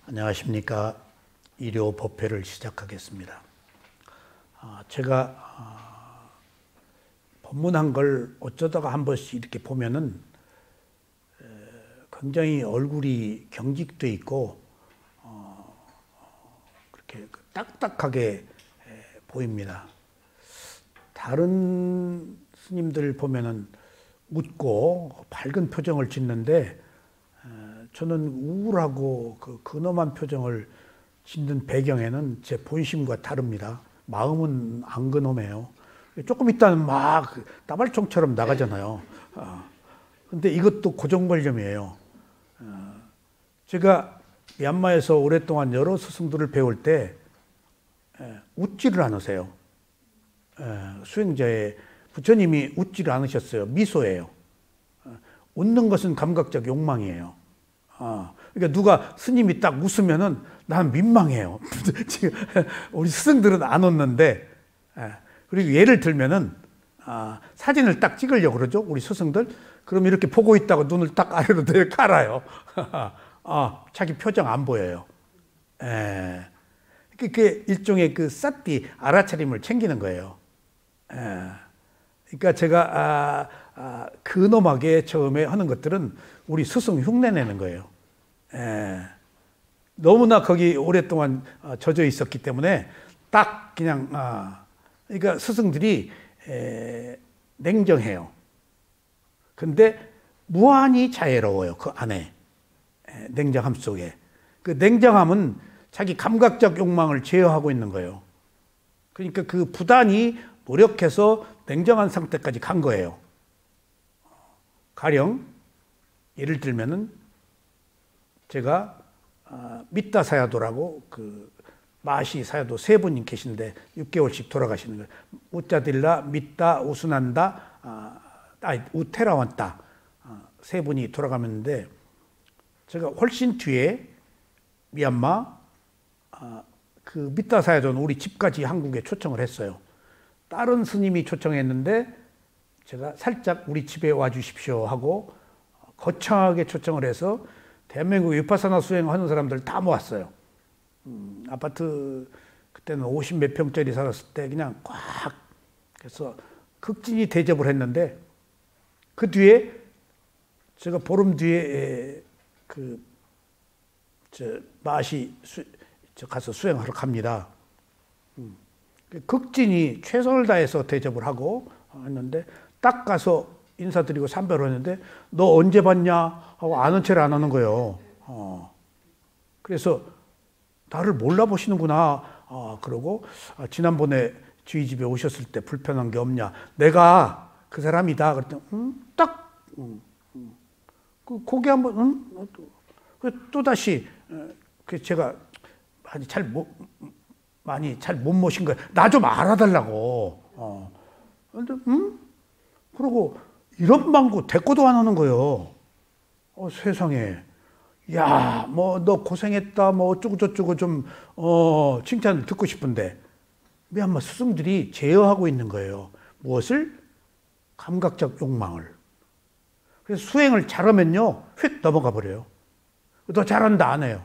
안녕하십니까. 일요 법회를 시작하겠습니다. 제가 법문한 걸 어쩌다가 한 번씩 이렇게 보면은 굉장히 얼굴이 경직돼 있고 그렇게 딱딱하게 보입니다. 다른 스님들 보면은 웃고 밝은 표정을 짓는데 저는 우울하고 근엄한 표정을 짓는 배경에는 제 본심과 다릅니다. 마음은 안 근엄해요. 조금 있다는 막 따발총처럼 나가잖아요. 근데 이것도 고정관념이에요. 제가 미얀마에서 오랫동안 여러 스승들을 배울 때 웃지를 않으세요. 수행자의 부처님이 웃지를 않으셨어요. 미소예요. 웃는 것은 감각적 욕망이에요. 그러니까 누가 스님이 딱 웃으면은 난 민망해요. 지금 우리 스승들은 안 웃는데, 그리고 예를 들면은 사진을 딱 찍으려고 그러죠. 우리 스승들. 그럼 이렇게 보고 있다가 눈을 딱 아래로 깔아요. 자기 표정 안 보여요. 그게 일종의 그 쌌띠 알아차림을 챙기는 거예요. 그러니까 제가 근엄하게 처음에 하는 것들은 우리 스승 흉내내는 거예요. 너무나 거기 오랫동안 젖어 있었기 때문에 딱 그냥 그러니까 스승들이 냉정해요. 근데 무한히 자애로워요. 그 안에 냉정함 속에. 그 냉정함은 자기 감각적 욕망을 제어하고 있는 거예요. 그러니까 그 부단히 노력해서 냉정한 상태까지 간 거예요. 가령 예를 들면은 제가 미따 사야도라고 그 마시 사야도 세 분이 계신데 6개월씩 돌아가시는 거예요. 우짜딜라, 미따, 우수난다, 우테라완따 세 분이 돌아가는데 제가 훨씬 뒤에 미얀마 그 미따 사야도는 우리 집까지 한국에 초청을 했어요. 다른 스님이 초청했는데 제가 살짝 우리 집에 와 주십시오 하고 거창하게 초청을 해서 대한민국 위파사나 수행하는 사람들 다 모았어요. 아파트 그때는 50 몇 평짜리 살았을 때 그냥 꽉 그래서 극진히 대접을 했는데 그 뒤에 제가 보름 뒤에 마시 가서 수행하러 갑니다. 극진히 최선을 다해서 대접을 하고 했는데 딱 가서 인사드리고 삼배를 했는데 너 언제 봤냐 하고 아는 체를 안 하는 거예요. 그래서 나를 몰라보시는구나. 그러고 지난번에 저희 집에 오셨을 때 불편한 게 없냐. 내가 그 사람이다. 그랬더니 딱 고개 한번 또 다시 제가 많이 잘 못 모신 거예요. 나 좀 알아달라고. 근데 그러고 이런 방구 대꾸도 안 하는 거예요. 세상에. 야, 뭐 너 고생했다. 뭐 어쩌고 저쩌고 좀 칭찬을 듣고 싶은데 미얀마 스승들이 제어하고 있는 거예요. 무엇을? 감각적 욕망을. 그래서 수행을 잘하면요, 휙 넘어가 버려요. 너 잘한다 안 해요.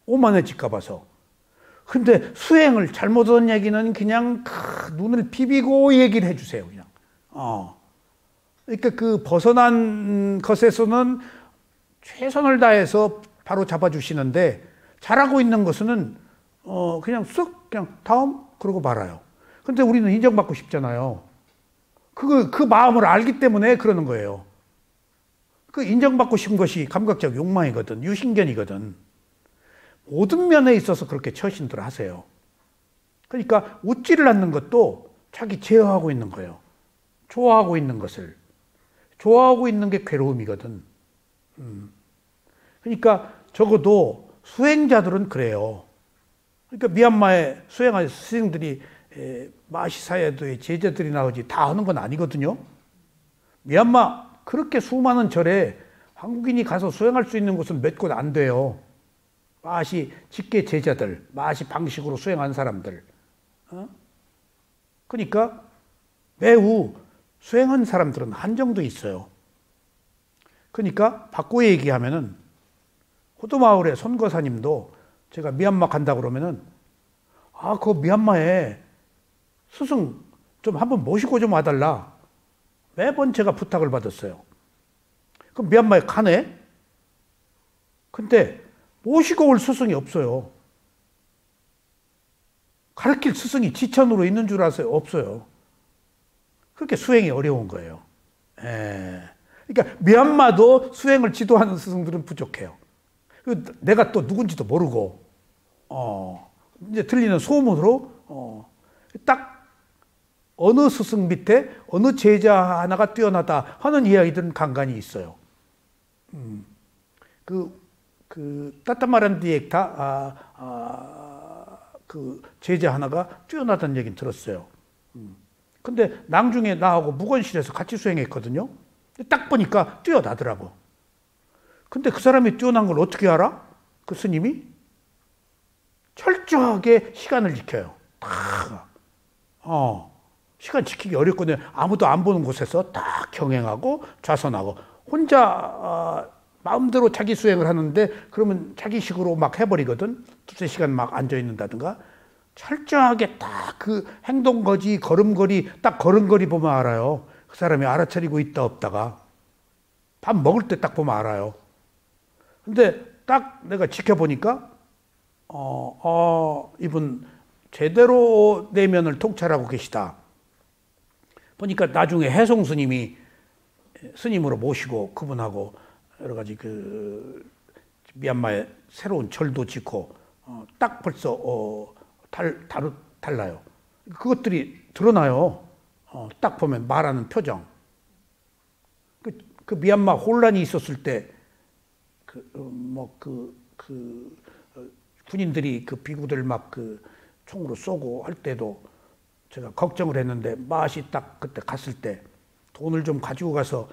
오만해질까 봐서. 근데 수행을 잘못한 얘기는 그냥 눈을 비비고 얘기를 해주세요. 그냥. 그러니까 그 벗어난 것에서는 최선을 다해서 바로 잡아주시는데 잘하고 있는 것은 그냥 쓱 그냥 다음 그러고 말아요. 근데 우리는 인정받고 싶잖아요. 그 마음을 알기 때문에 그러는 거예요. 그 인정받고 싶은 것이 감각적 욕망이거든. 유신견이거든. 모든 면에 있어서 그렇게 처신들 하세요. 그러니까 웃지를 않는 것도 자기 제어하고 있는 거예요. 좋아하고 있는 것을. 좋아하고 있는 게 괴로움이거든. 그러니까 적어도 수행자들은 그래요. 그러니까 미얀마에 수행할 스승들이 마시사야도의 제자들이 나오지 다 하는 건 아니거든요. 미얀마 그렇게 수많은 절에 한국인이 가서 수행할 수 있는 곳은 몇 곳 안 돼요. 마시 직계 제자들, 마시 방식으로 수행한 사람들. 그러니까 매우 수행한 사람들은 한정도 있어요. 그러니까 바꿔 얘기하면은 호두마을의 손거사님도 제가 미얀마 간다 그러면은 그 미얀마에 스승 좀 한번 모시고 좀 와달라. 매번 제가 부탁을 받았어요. 그럼 미얀마에 가네? 근데 모시고 올 스승이 없어요. 가르칠 스승이 지천으로 있는 줄 아세요? 없어요. 그렇게 수행이 어려운 거예요. 그러니까 미얀마도 수행을 지도하는 스승들은 부족해요. 내가 또 누군지도 모르고 이제 들리는 소문으로 딱 어느 스승 밑에 어느 제자 하나가 뛰어나다 하는 이야기들은 간간히 있어요. 따따마란디엑타 그 제자 하나가 뛰어나다는 얘기는 들었어요. 근데 나중에 나하고 무건실에서 같이 수행했거든요. 딱 보니까 뛰어나더라고. 근데 그 사람이 뛰어난 걸 어떻게 알아? 그 스님이 철저하게 시간을 지켜요. 시간 지키기 어렵거든요. 아무도 안 보는 곳에서 딱 경행하고 좌선하고 혼자 마음대로 자기 수행을 하는데 그러면 자기식으로 막 해버리거든. 두세 시간 막 앉아 있는다든가. 철저하게 딱 그 행동거지 걸음걸이 딱 걸음걸이 보면 알아요. 그 사람이 알아차리고 있다 없다가. 밥 먹을 때 딱 보면 알아요. 근데 딱 내가 지켜보니까 이분 제대로 내면을 통찰하고 계시다. 보니까 나중에 해송 스님이 스님으로 모시고 그분하고 여러 가지 그 미얀마에 새로운 절도 짓고 딱 벌써 달라요. 그것들이 드러나요. 딱 보면 말하는 표정. 그 미얀마 혼란이 있었을 때 군인들이 그 비구들 막 그 총으로 쏘고 할 때도 제가 걱정을 했는데 맛이 딱 그때 갔을 때 돈을 좀 가지고 가서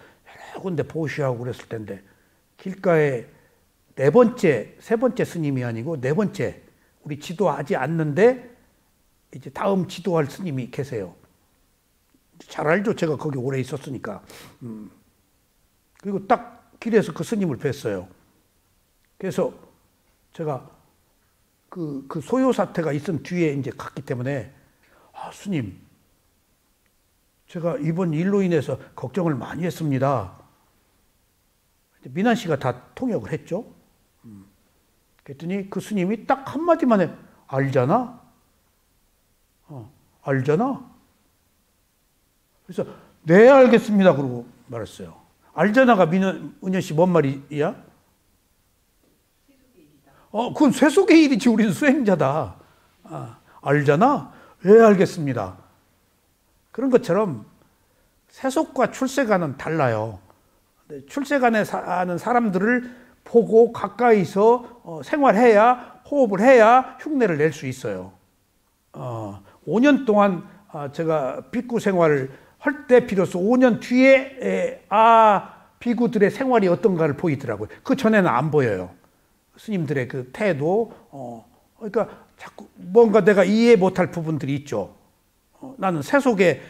여러 군데 보시하고 그랬을 텐데 길가에 세 번째 스님이 아니고 네 번째 우리 지도하지 않는데 이제 다음 지도할 스님이 계세요. 잘 알죠. 제가 거기 오래 있었으니까. 그리고 딱 길에서 그 스님을 뵀어요. 그래서 제가 그 소요 사태가 있은 뒤에 이제 갔기 때문에 스님, 제가 이번 일로 인해서 걱정을 많이 했습니다. 민한 씨가 다 통역을 했죠. 그랬더니 그 스님이 딱 한마디만 해. 알잖아? 알잖아? 그래서 네 알겠습니다. 그러고 말했어요. 알잖아가 은현 씨 뭔 말이야? 그건 쇠속의 일이지. 우리는 수행자다. 알잖아? 예, 알겠습니다. 그런 것처럼 세속과 출세관은 달라요. 출세관에 사는 사람들을 보고 가까이서 생활해야, 호흡을 해야 흉내를 낼 수 있어요. 5년 동안 제가 비구 생활을 할 때 비로소 5년 뒤에 비구들의 생활이 어떤가를 보이더라고요. 그 전에는 안 보여요. 스님들의 그 태도, 그러니까 자꾸 뭔가 내가 이해 못할 부분들이 있죠. 나는 세속에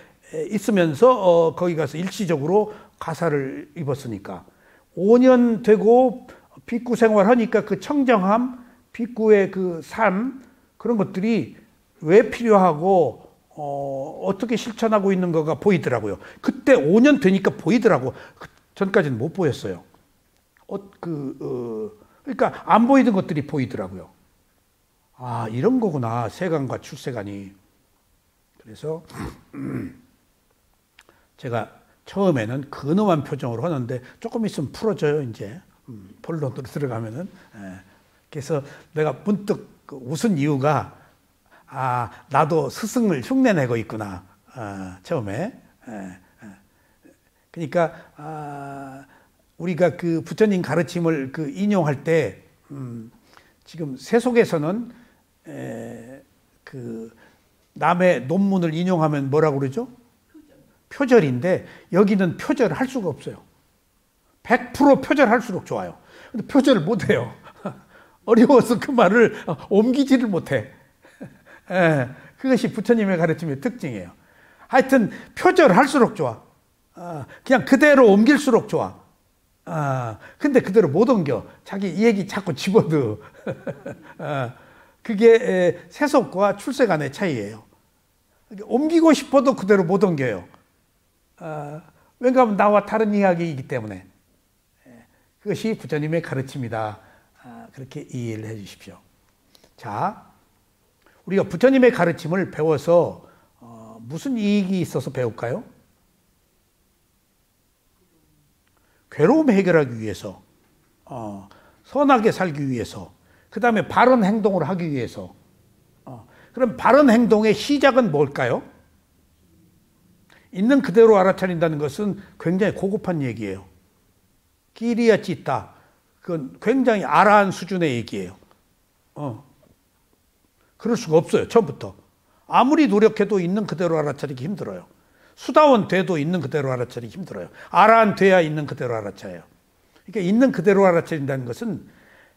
있으면서 거기 가서 일시적으로 가사를 입었으니까 5년 되고 비구 생활하니까 그 청정함, 비구의 그 삶 그런 것들이 왜 필요하고 어떻게 실천하고 있는 거가 보이더라고요. 그때 5년 되니까 보이더라고. 전까지는 못 보였어요. 그러니까 안 보이던 것들이 보이더라고요. 이런 거구나. 세간과 출세간이. 그래서 제가 처음에는 근엄한 표정으로 하는데 조금 있으면 풀어져요. 이제 본론으로 들어가면은. 그래서 내가 문득 웃은 이유가 나도 스승을 흉내내고 있구나. 처음에. 그러니까 우리가 그 부처님 가르침을 인용할 때 지금 세속에서는 그 남의 논문을 인용하면 뭐라고 그러죠? 표절인데 여기는 표절할 수가 없어요. 100% 표절할수록 좋아요. 근데 표절을 못해요. 어려워서 그 말을 옮기지를 못해. 그것이 부처님의 가르침의 특징이에요. 하여튼 표절할수록 좋아. 그냥 그대로 옮길수록 좋아. 근데 그대로 못 옮겨. 자기 얘기 자꾸 집어넣어. 그게 세속과 출세 간의 차이예요. 옮기고 싶어도 그대로 못 옮겨요. 왜냐하면 나와 다른 이야기이기 때문에. 그것이 부처님의 가르침이다. 그렇게 이해를 해 주십시오. 자, 우리가 부처님의 가르침을 배워서 무슨 이익이 있어서 배울까요? 괴로움 해결하기 위해서, 선하게 살기 위해서, 그 다음에 바른 행동을 하기 위해서. 그럼 바른 행동의 시작은 뭘까요? 있는 그대로 알아차린다는 것은 굉장히 고급한 얘기예요. 끼리야 찢다. 그건 굉장히 아라한 수준의 얘기예요. 그럴 수가 없어요. 처음부터. 아무리 노력해도 있는 그대로 알아차리기 힘들어요. 수다원 돼도 있는 그대로 알아차리기 힘들어요. 아라한 돼야 있는 그대로 알아차려요. 그러니까 있는 그대로 알아차린다는 것은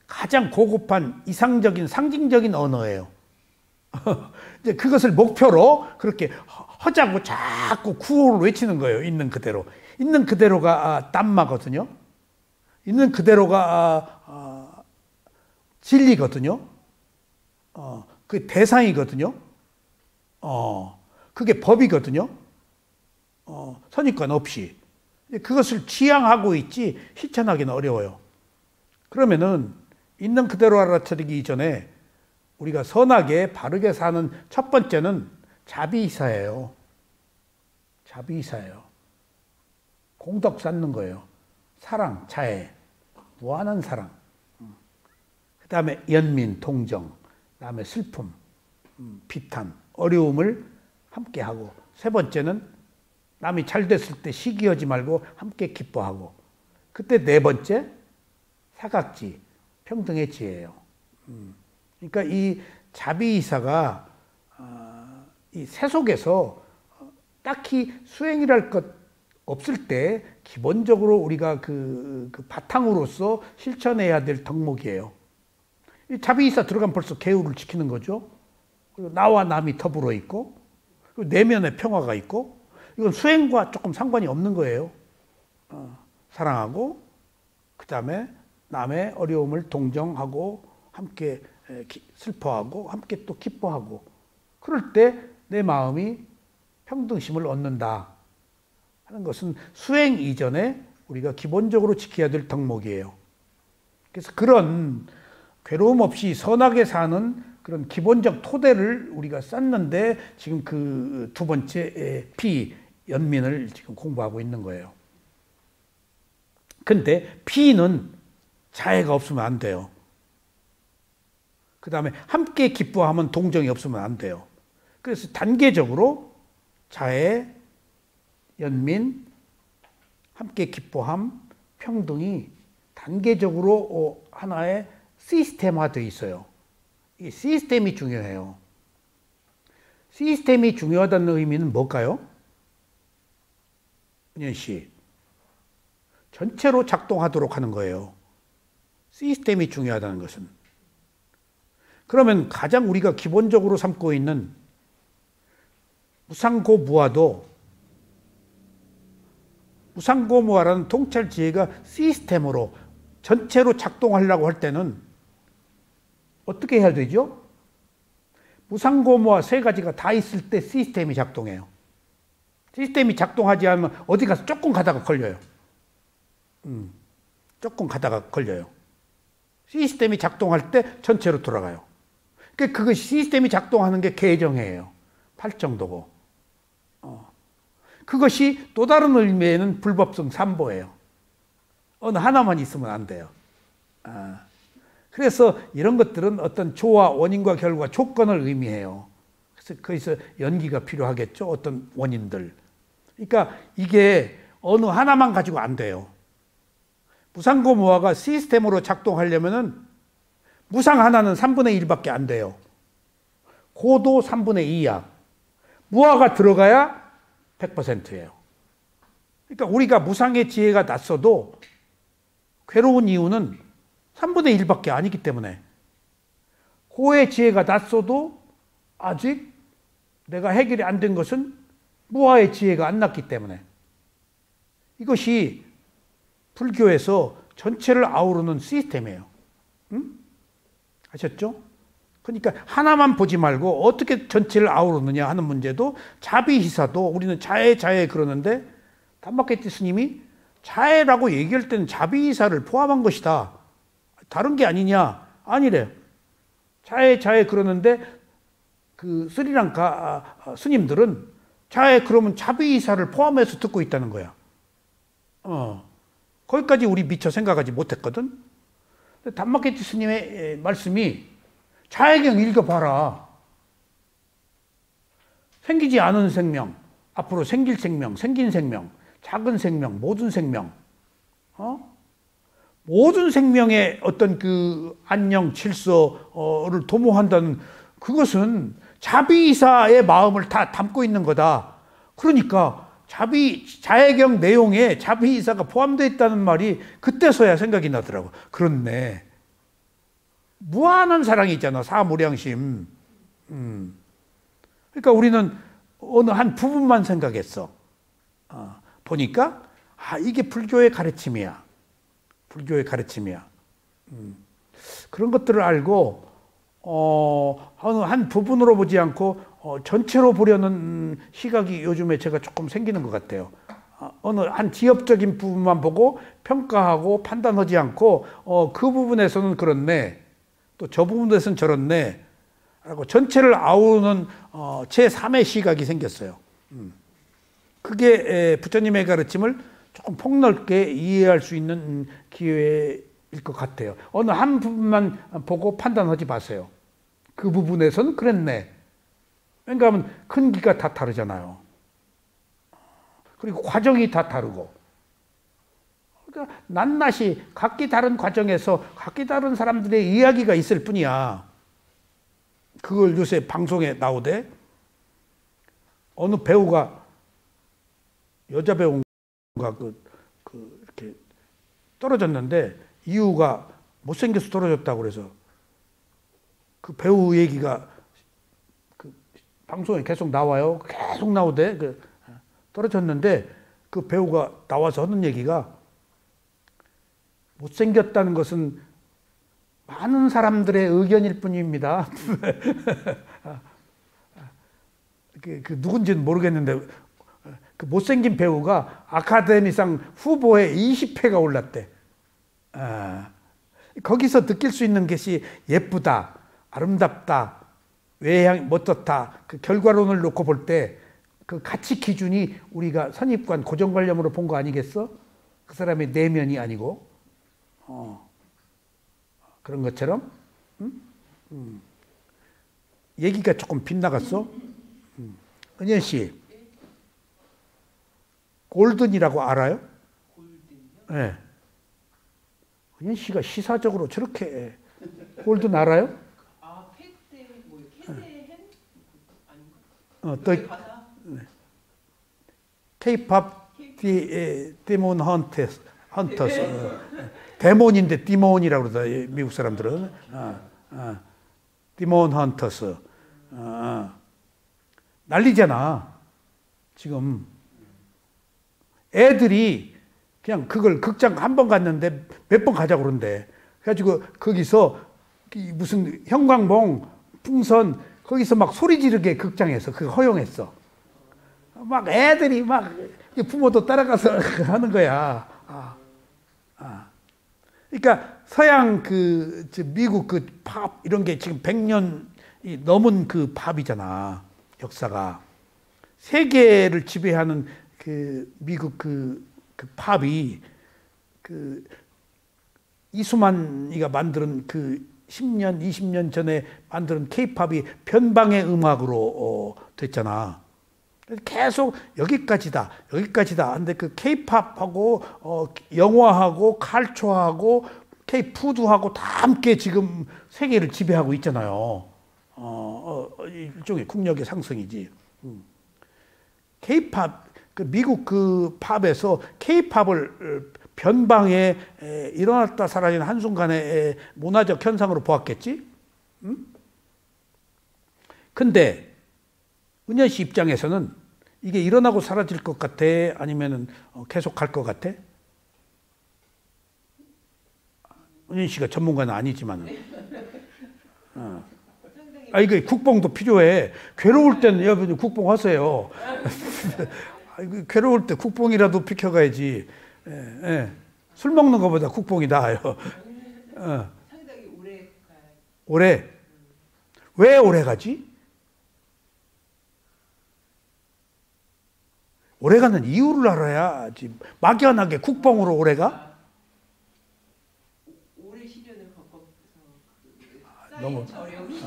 가장 고급한 이상적인 상징적인 언어예요. 이제 그것을 목표로 그렇게 하자고 자꾸 구호를 외치는 거예요. 있는 그대로. 있는 그대로가 땀마거든요. 있는 그대로가 진리거든요. 그게 대상이거든요. 그게 법이거든요. 선입관 없이. 그것을 지향하고 있지 실천하기는 어려워요. 그러면은 있는 그대로 알아차리기 이전에 우리가 선하게 바르게 사는 첫 번째는 자비이사예요. 자비이사예요. 공덕 쌓는 거예요. 사랑, 자애, 무한한 사랑. 그 다음에 연민, 동정, 그 다음에 슬픔, 비탄, 어려움을 함께하고, 세 번째는 남이 잘 됐을 때 시기하지 말고 함께 기뻐하고, 그때 네 번째 사각지, 평등의 지혜예요. 그러니까 이 자비이사가 이 세속에서 딱히 수행이랄 것 없을 때 기본적으로 우리가 그 바탕으로서 실천해야 될 덕목이에요. 이 자비이사 들어가면 벌써 계율을 지키는 거죠. 그리고 나와 남이 더불어 있고, 그리고 내면의 평화가 있고, 이건 수행과 조금 상관이 없는 거예요. 사랑하고, 그 다음에 남의 어려움을 동정하고, 함께 슬퍼하고, 함께 또 기뻐하고, 그럴 때 내 마음이 평등심을 얻는다 하는 것은 수행 이전에 우리가 기본적으로 지켜야 될 덕목이에요. 그래서 그런 괴로움 없이 선하게 사는 그런 기본적 토대를 우리가 쌓는데 지금 그 두 번째 피, 연민을 지금 공부하고 있는 거예요. 근데 피는 자애가 없으면 안 돼요. 그 다음에 함께 기뻐하면 동정이 없으면 안 돼요. 그래서 단계적으로 자애, 연민, 함께 기뻐함, 평등이 단계적으로 하나의 시스템화되어 있어요. 이 시스템이 중요해요. 시스템이 중요하다는 의미는 뭘까요? 은현 씨. 전체로 작동하도록 하는 거예요. 시스템이 중요하다는 것은. 그러면 가장 우리가 기본적으로 삼고 있는 무상고무화도 무상고무화라는 통찰 지혜가 시스템으로 전체로 작동하려고 할 때는 어떻게 해야 되죠? 무상고무화 세 가지가 다 있을 때 시스템이 작동해요. 시스템이 작동하지 않으면 어디 가서 조금 가다가 걸려요. 조금 가다가 걸려요. 시스템이 작동할 때 전체로 돌아가요. 그러니까 그것이 시스템이 작동하는 게 개정이에요. 팔정도고. 그것이 또 다른 의미에는 불법성 삼보예요. 어느 하나만 있으면 안 돼요. 그래서 이런 것들은 어떤 조화, 원인과 결과, 조건을 의미해요. 그래서 거기서 연기가 필요하겠죠. 어떤 원인들. 그러니까 이게 어느 하나만 가지고 안 돼요. 무상고무화가 시스템으로 작동하려면은 무상 하나는 3분의 1밖에 안 돼요. 고도 3분의 2야. 무화가 들어가야 100%예요. 그러니까 우리가 무상의 지혜가 났어도 괴로운 이유는 3분의 1밖에 아니기 때문에, 고의 지혜가 났어도 아직 내가 해결이 안 된 것은 무화의 지혜가 안 났기 때문에, 이것이 불교에서 전체를 아우르는 시스템이에요. 응? 아셨죠? 그러니까 하나만 보지 말고 어떻게 전체를 아우르느냐 하는 문제도 자비희사도 우리는 자애 그러는데 담마케티 스님이 자애라고 얘기할 때는 자비희사를 포함한 것이다. 다른 게 아니냐? 아니래. 자애 그러는데 그 스리랑카 스님들은 자애 그러면 자비희사를 포함해서 듣고 있다는 거야. 거기까지 우리 미처 생각하지 못했거든. 담마케티 스님의 말씀이 자애경 읽어봐라. 생기지 않은 생명, 앞으로 생길 생명, 생긴 생명, 작은 생명, 모든 생명, 모든 생명의 어떤 그 안녕, 질서를 도모한다는 그것은 자비이사의 마음을 다 담고 있는 거다. 그러니까 자애경 내용에 자비이사가 포함되어 있다는 말이 그때서야 생각이 나더라고. 그렇네. 무한한 사랑이 있잖아. 사무량심. 그러니까 우리는 어느 한 부분만 생각했어. 보니까 이게 불교의 가르침이야. 불교의 가르침이야. 그런 것들을 알고 어느 한 부분으로 보지 않고 전체로 보려는 시각이 요즘에 제가 조금 생기는 것 같아요. 어느 한 지엽적인 부분만 보고 평가하고 판단하지 않고 그 부분에서는 그렇네. 또 저 부분에서는 저렇네. 라고 전체를 아우르는 제3의 시각이 생겼어요. 그게 부처님의 가르침을 조금 폭넓게 이해할 수 있는 기회일 것 같아요. 어느 한 부분만 보고 판단하지 마세요. 그 부분에서는 그랬네. 왜냐하면 큰기가 다 다르잖아요. 그리고 과정이 다 다르고. 그러니까 낱낱이 각기 다른 과정에서 각기 다른 사람들의 이야기가 있을 뿐이야. 그걸 요새 방송에 나오대. 어느 배우가 여자 배우가 이렇게 떨어졌는데 이유가 못생겨서 떨어졌다고 그래서 그 배우 얘기가 그 방송에 계속 나와요. 계속 나오대. 떨어졌는데 그 배우가 나와서 하는 얘기가 못생겼다는 것은 많은 사람들의 의견일 뿐입니다. 그 누군지는 모르겠는데 그 못생긴 배우가 아카데미상 후보에 20회가 올랐대. 거기서 느낄 수 있는 것이 예쁘다, 아름답다, 외향 멋졌다. 그 결과론을 놓고 볼 때 그 가치 기준이 우리가 선입관, 고정관념으로 본 거 아니겠어? 그 사람의 내면이 아니고. 그런 것처럼 얘기가 조금 빗나갔어. 은현 씨, 골든이라고 알아요? 네. 은현 씨가 시사적으로 저렇게 골든 알아요? 캐세 캐세햄 아닌가? K-pop 디몬 헌터스. 데몬인데 디몬이라고 그러다 미국 사람들은. 디몬 헌터스. 난리잖아. 지금 애들이 그냥 그걸 극장 한 번 갔는데 몇 번 가자고 그런대. 그래가지고 거기서 무슨 형광봉, 풍선 거기서 막 소리 지르게 극장에서 그거 허용했어. 막 애들이 막 부모도 따라가서 하는 거야. 그러니까 서양 미국 그 팝 이런 게 지금 100년이 넘은 그 팝이잖아. 역사가 세계를 지배하는 그 미국 그 팝이 그 이수만이가 만드는 그 10년, 20년 전에 만드는 K-팝이 변방의 음악으로 됐잖아. 계속 여기까지다. 근데 그 K-팝하고 영화하고 칼초하고 K-푸드하고 다 함께 지금 세계를 지배하고 있잖아요. 일종의 국력의 상승이지. K-팝, 그 미국 그 팝에서 K-팝을 변방에 일어났다 사라진 한순간의 문화적 현상으로 보았겠지? 근데 은현 씨 입장에서는 이게 일어나고 사라질 것 같아? 아니면 계속 갈 것 같아? 은인 씨가 전문가는 아니지만. 상당히 이거 국뽕도 필요해. 괴로울 때는 여러분 국뽕 하세요. 괴로울 때 국뽕이라도 비켜가야지. 예. 술 먹는 것보다 국뽕이 나아요. 상당히 오래 가요. 오래. 왜 오래 가지? 오래 가는 이유를 알아야지. 막연하게 국뽕으로 오래 가? 오래 시련을 겪어서 쌓인 너무- 저력이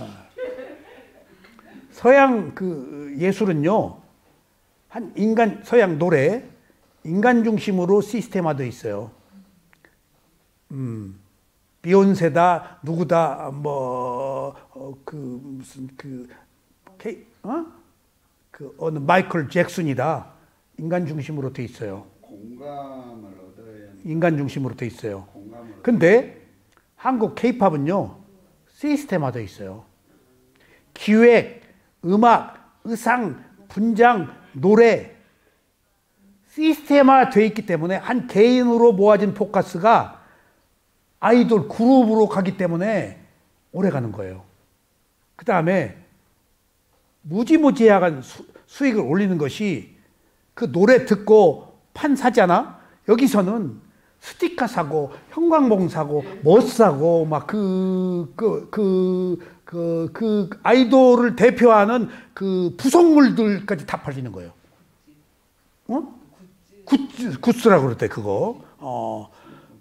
서양 그 예술은요, 서양 노래, 인간 중심으로 시스템화되어 있어요. 비욘세다, 누구다, 어느 마이클 잭슨이다. 인간 중심으로 돼 있어요. 공감을 얻어야 하는 인간 중심으로 돼 있어요. 공감을 근데 한국 케이팝은요, 시스템화되어 있어요. 기획, 음악, 의상, 분장, 노래, 시스템화되어 있기 때문에 한 개인으로 모아진 포커스가 아이돌 그룹으로 가기 때문에 오래 가는 거예요. 그 다음에 무지무지한 수익을 올리는 것이 그 노래 듣고 판 사잖아? 여기서는 스티커 사고, 형광봉 사고, 뭐 사고, 막 아이돌을 대표하는 그 부속물들까지 다 팔리는 거예요. 어? 굿즈라고 그럴 때 그거.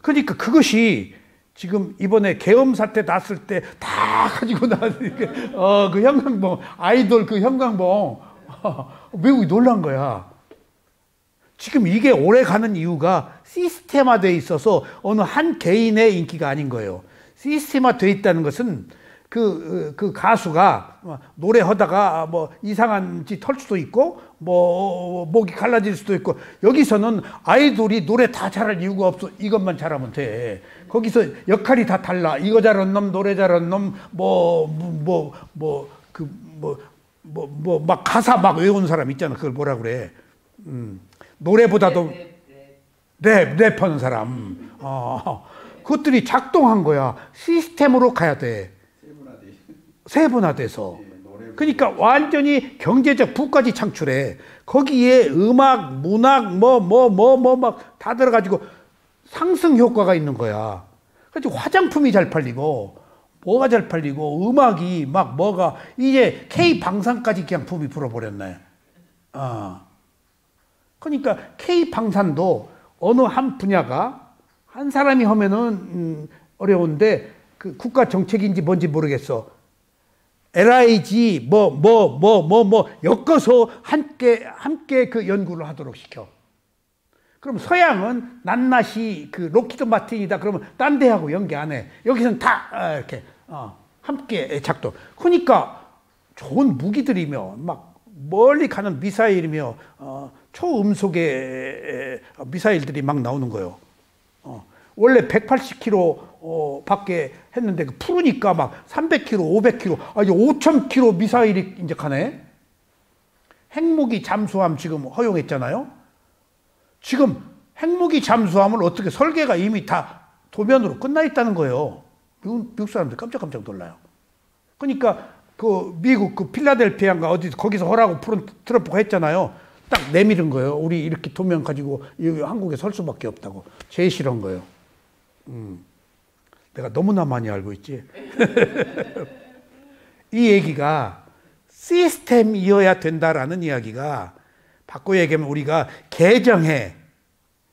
그러니까 그것이 지금 이번에 계엄 사태 났을 때 다 가지고 나니까 그 형광봉, 아이돌 그 형광봉 외국이 놀란 거야. 지금 이게 오래 가는 이유가 시스템화되어 있어서 어느 한 개인의 인기가 아닌 거예요. 시스템화되어 있다는 것은 그 가수가 노래 하다가 이상한 짓 할 수도 있고 목이 갈라질 수도 있고, 여기서는 아이돌이 노래 다 잘할 이유가 없어. 이것만 잘하면 돼. 거기서 역할이 다 달라. 이거 잘하는 놈, 노래 잘하는 놈, 막 가사 막 외우는 사람 있잖아. 그걸 뭐라 그래. 노래보다도 랩하는 사람. 그것들이 작동한 거야. 시스템으로 가야 돼. 세분화돼서. 그러니까 완전히 경제적 부까지 창출해. 거기에 음악, 문학, 막 다 들어가지고 상승 효과가 있는 거야. 그래서 화장품이 잘 팔리고, 뭐가 잘 팔리고, 음악이 막 이제 K 방산까지 그냥 붐이 불어버렸네. 그러니까 K 방산도 어느 한 분야가 한 사람이 하면은 어려운데, 그 국가 정책인지 뭔지 모르겠어. LIG 엮어서 함께 그 연구를 하도록 시켜. 그럼 서양은 낱낱이 그 로키드 마틴이다 그러면 딴 데하고 연계 안 해. 여기서는 다 이렇게 함께 작동. 그러니까 좋은 무기들이며 막 멀리 가는 미사일이며 초음속의 미사일들이 막 나오는 거예요. 원래 180km 밖에 했는데 푸르니까 막 300km, 500km, 이제 5000km 미사일이 이제 가네. 핵무기 잠수함 지금 허용했잖아요. 지금 핵무기 잠수함을 어떻게 설계가 이미 다 도면으로 끝나 있다는 거예요. 미국 사람들 깜짝깜짝 놀라요. 그러니까 그 미국 그 필라델피아인가 어디 거기서 허라고 트럼프가 했잖아요. 딱 내밀은 거예요. 우리 이렇게 도면 가지고 여기 한국에 설 수밖에 없다고. 제일 싫은 거예요. 내가 너무나 많이 알고 있지. 이 얘기가 시스템이어야 된다라는 이야기가, 바꿔 얘기하면 우리가 개정해.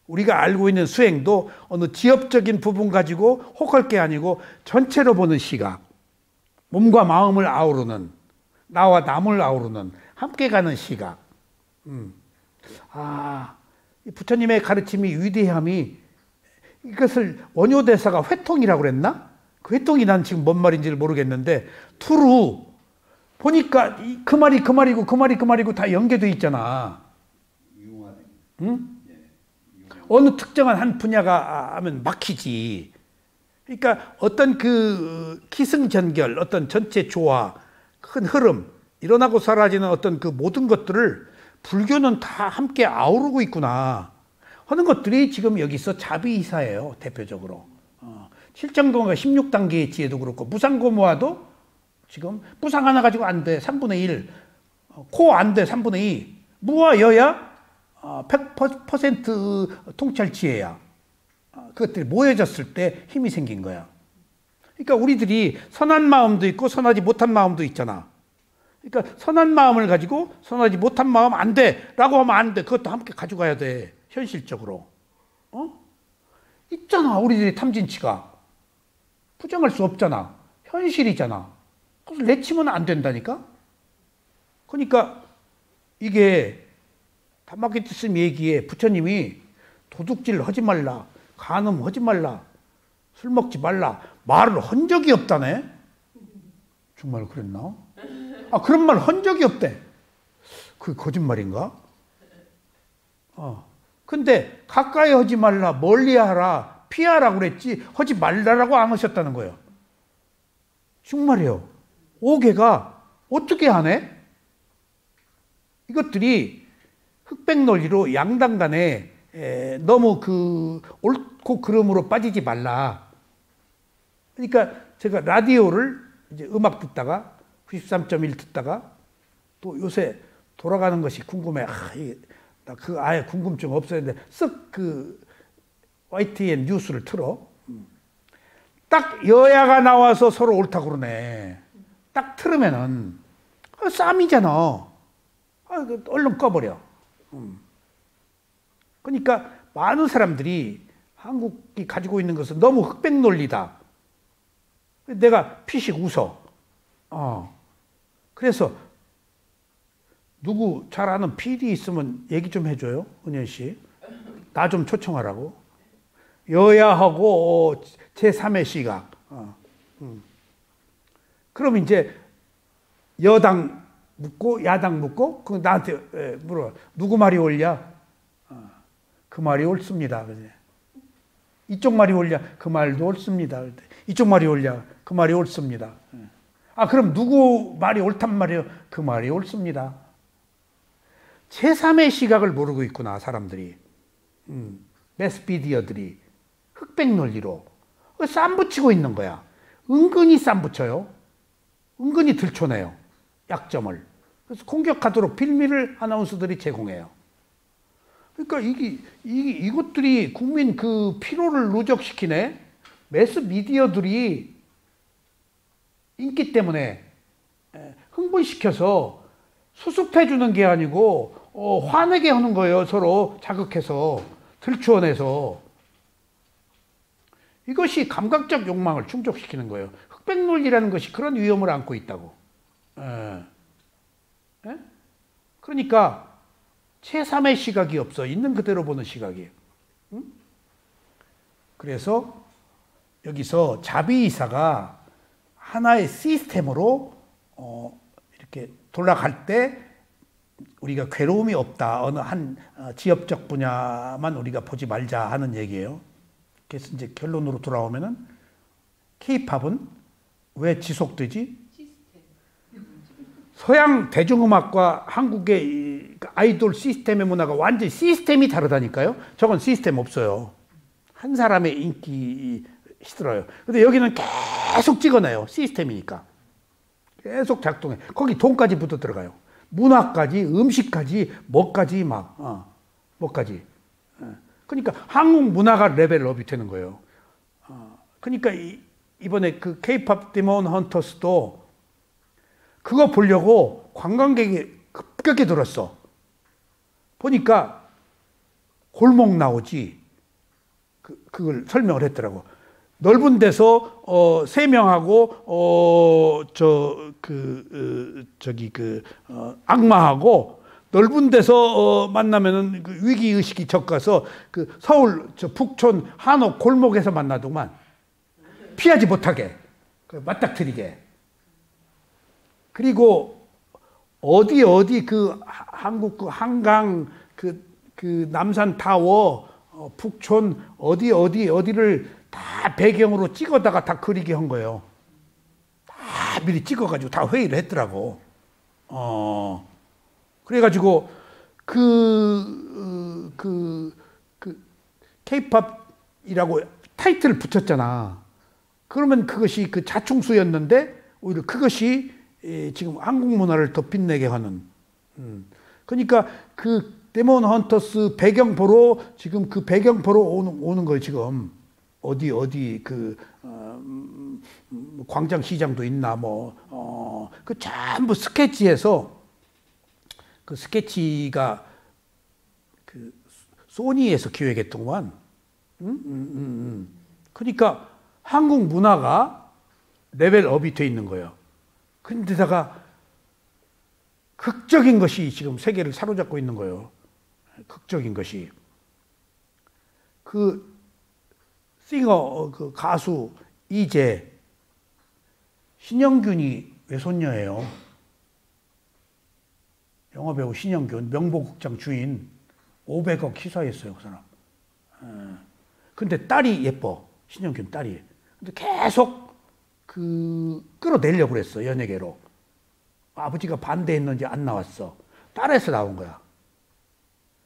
우리가 알고 있는 수행도 어느 지엽적인 부분 가지고 혹할 게 아니고 전체로 보는 시각. 몸과 마음을 아우르는, 나와 남을 아우르는, 함께 가는 시각. 부처님의 가르침이, 위대함이, 이것을 원효대사가 회통이라고 그랬나? 그 회통이 난 지금 뭔 말인지를 모르겠는데, 투루 보니까 그 말이 그 말이고 그 말이 그 말이고 다 연계돼 있잖아. 응? 어느 특정한 한 분야가 하면 막히지. 그러니까 어떤 그 기승전결, 어떤 전체 조화, 큰 흐름, 일어나고 사라지는 어떤 그 모든 것들을 불교는 다 함께 아우르고 있구나 하는 것들이 지금 여기서 자비이사예요. 대표적으로. 실정동화가 16단계의 지혜도 그렇고 무상고무화도 지금 무상 하나 가지고 안 돼. 3분의 1. 코 안 돼. 3분의 2. 무와 여야 100% 통찰 지혜야. 그것들이 모여졌을 때 힘이 생긴 거야. 그러니까 우리들이 선한 마음도 있고 선하지 못한 마음도 있잖아. 그러니까 선한 마음을 가지고 선하지 못한 마음 안 돼 라고 하면 안 돼. 그것도 함께 가져가야 돼. 현실적으로. 있잖아. 우리들의 탐진치가. 부정할 수 없잖아. 현실이잖아. 그래서 내치면 안 된다니까. 그러니까 이게 담마키트 스님 얘기에 부처님이 도둑질 하지 말라, 간음 하지 말라, 술 먹지 말라 말을 한 적이 없다네. 정말 그랬나? 그런 말 한 적이 없대. 그게 거짓말인가? 근데 가까이 하지 말라, 멀리 하라, 피하라 그랬지 하지 말라라고 안 하셨다는 거예요. 정말이에요. 5개가 어떻게 하네? 이것들이 흑백 논리로 양당 간에 너무 그 옳고 그름으로 빠지지 말라. 그러니까 제가 라디오를 이제 음악 듣다가 93.1 듣다가 또 요새 돌아가는 것이 궁금해. 나 그 아예 궁금증 없었는데 쓱 그 YTN 뉴스를 틀어. 딱 여야가 나와서 서로 옳다고 그러네. 딱 틀으면은 쌈이잖아. 얼른 꺼버려. 그러니까 많은 사람들이 한국이 가지고 있는 것은 너무 흑백 논리다. 내가 피식 웃어. 그래서 누구 잘 아는 PD 있으면 얘기 좀 해줘요, 은현 씨. 나 좀 초청하라고. 여야하고 제3의 시각. 그럼 이제 여당 묻고 야당 묻고 그 나한테 물어. 누구 말이 옳냐? 그 말이 옳습니다. 이쪽 말이 옳냐? 그 말도 옳습니다. 이쪽 말이 옳냐? 그 말이 옳습니다. 그럼 누구 말이 옳단 말이에요? 그 말이 옳습니다. 제3의 시각을 모르고 있구나, 사람들이. 매스미디어들이 흑백 논리로 쌈 붙이고 있는 거야. 은근히 쌈 붙여요. 은근히 들춰내요. 약점을. 그래서 공격하도록 빌미를 아나운서들이 제공해요. 그러니까 이것들이 국민 그 피로를 누적시키네. 매스미디어들이 인기 때문에 흥분시켜서 수습해주는 게 아니고 화내게 하는 거예요. 서로 자극해서 들추어내서. 이것이 감각적 욕망을 충족시키는 거예요. 흑백 논리라는 것이 그런 위험을 안고 있다고. 그러니까 제3의 시각이 없어. 있는 그대로 보는 시각이에요. 그래서 여기서 자비이사가 하나의 시스템으로 이렇게 돌아갈 때 우리가 괴로움이 없다. 어느 한 지역적 분야만 우리가 보지 말자 하는 얘기예요. 그래서 이제 결론으로 돌아오면은 K-팝은 왜 지속되지? 서양 대중음악과 한국의 아이돌 시스템의 문화가 완전히 시스템이 다르다니까요. 저건 시스템 없어요. 한 사람의 인기 시들어요. 근데 여기는 계속 찍어내요. 시스템이니까. 계속 작동해. 거기 돈까지 붙어 들어가요. 문화까지, 음식까지, 뭐까지 뭐까지. 그러니까 한국 문화가 레벨업이 되는 거예요. 그러니까 이번에 그 K-팝 디몬 헌터스도 그거 보려고 관광객이 급격히 들었어. 보니까 골목 나오지. 그걸 설명을 했더라고. 넓은 데서 3명하고 악마하고 넓은 데서 만나면은 그 위기 의식이 적가서 그 서울 북촌 한옥 골목에서 만나더만 피하지 못하게 맞닥뜨리게. 그리고 어디 그 한국 그 한강 그 남산 타워 북촌 어디를 다 배경으로 찍어다가 다 그리게 한 거예요. 다 미리 찍어가지고 다 회의를 했더라고. 그래가지고 K-팝이라고 타이틀을 붙였잖아. 그러면 그것이 그 자충수였는데 오히려 그것이 지금 한국 문화를 더 빛내게 하는. 그러니까 그 데몬 헌터스 배경 보러 지금 그 배경 보러 오는 거예요 지금. 어디 그 광장 시장도 있나 그 전부 스케치해서 그 스케치가 그 소니에서 기획했던구만. 그러니까 한국 문화가 레벨업이 돼 있는 거예요. 그런데다가 극적인 것이 지금 세계를 사로잡고 있는 거예요. 극적인 것이. 그 싱어, 그 가수 이재, 신영균이 외손녀예요. 영화배우 신영균, 명보극장 주인 500억 희사했어요, 그 사람. 근데 딸이 예뻐, 신영균 딸이. 근데 계속 끌어내려고 그랬어, 연예계로. 아버지가 반대했는지 안 나왔어. 딸에서 나온 거야.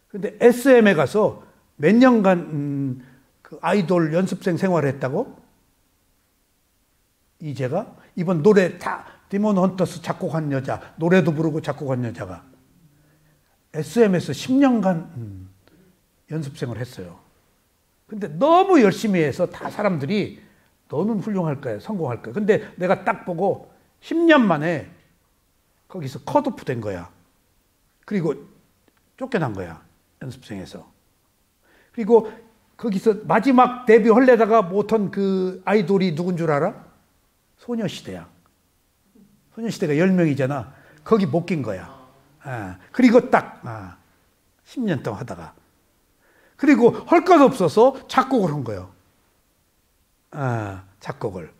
근데 SM에 가서 몇 년간 그 아이돌 연습생 생활을 했다고? 이제가? 이번 노래 다 디몬 헌터스 작곡한 여자, 노래도 부르고 작곡한 여자가 SM에서 10년간 연습생을 했어요. 근데 너무 열심히 해서 다 사람들이 너는 훌륭할 거야, 성공할 거야. 근데 내가 딱 보고 10년 만에 거기서 컷오프 된 거야. 그리고 쫓겨난 거야, 연습생에서. 그리고 거기서 마지막 데뷔 헐레다가 못한 그 아이돌이 누군 줄 알아? 소녀시대야. 소녀시대가 10명이잖아. 거기 못 낀 거야. 그리고 딱 10년 동안 하다가. 그리고 할 것 없어서 작곡을 한 거예요. 작곡을.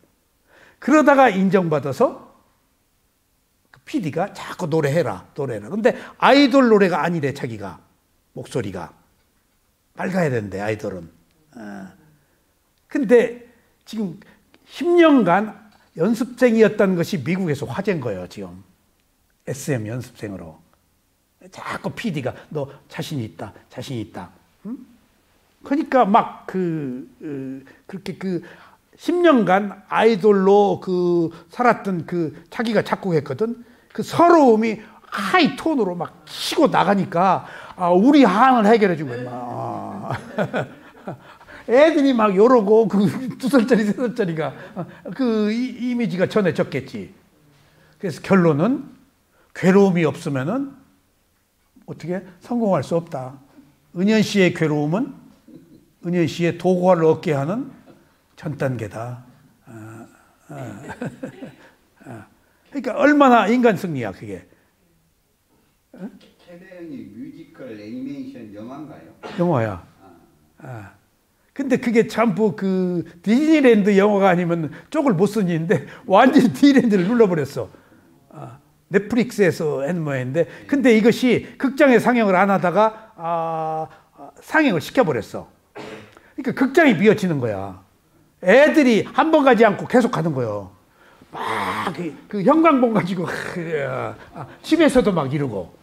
그러다가 인정받아서 PD가 자꾸 노래해라. 근데 아이돌 노래가 아니래, 자기가. 목소리가. 밝아야 되는데, 아이돌은. 근데 지금 10년간 연습생이었던 것이 미국에서 화제인 거예요, 지금. SM 연습생으로. 자꾸 PD가 너 자신 있다. 응? 그러니까 막 그렇게 10년간 아이돌로 살았던 자기가 작곡했거든. 그 서러움이 하이 톤으로 막 치고 나가니까 우리 한을 해결해 준 거야. 애들이 막 요러고 2살짜리 3살짜리가 이미지가 전해졌겠지. 그래서 결론은 괴로움이 없으면은 어떻게 성공할 수 없다. 은현 씨의 괴로움은 은현 씨의 도구화를 얻게 하는 전 단계다. 그러니까 얼마나 인간 승리야 그게. 캐대형이 뮤지컬, 애니메이션 영화인가요? 영화야. 근데 그게 전부 디즈니랜드 영화가 아니면 쪽을 못 쓰니인데 완전히 디즈니랜드를 눌러버렸어. 넷플릭스에서 한 모양인데, 근데 이것이 극장에 상영을 안 하다가 상영을 시켜버렸어. 그러니까 극장이 비어지는 거야. 애들이 한 번 가지 않고 계속 가는 거예요. 막 형광봉 가지고 집에서도 막 이러고.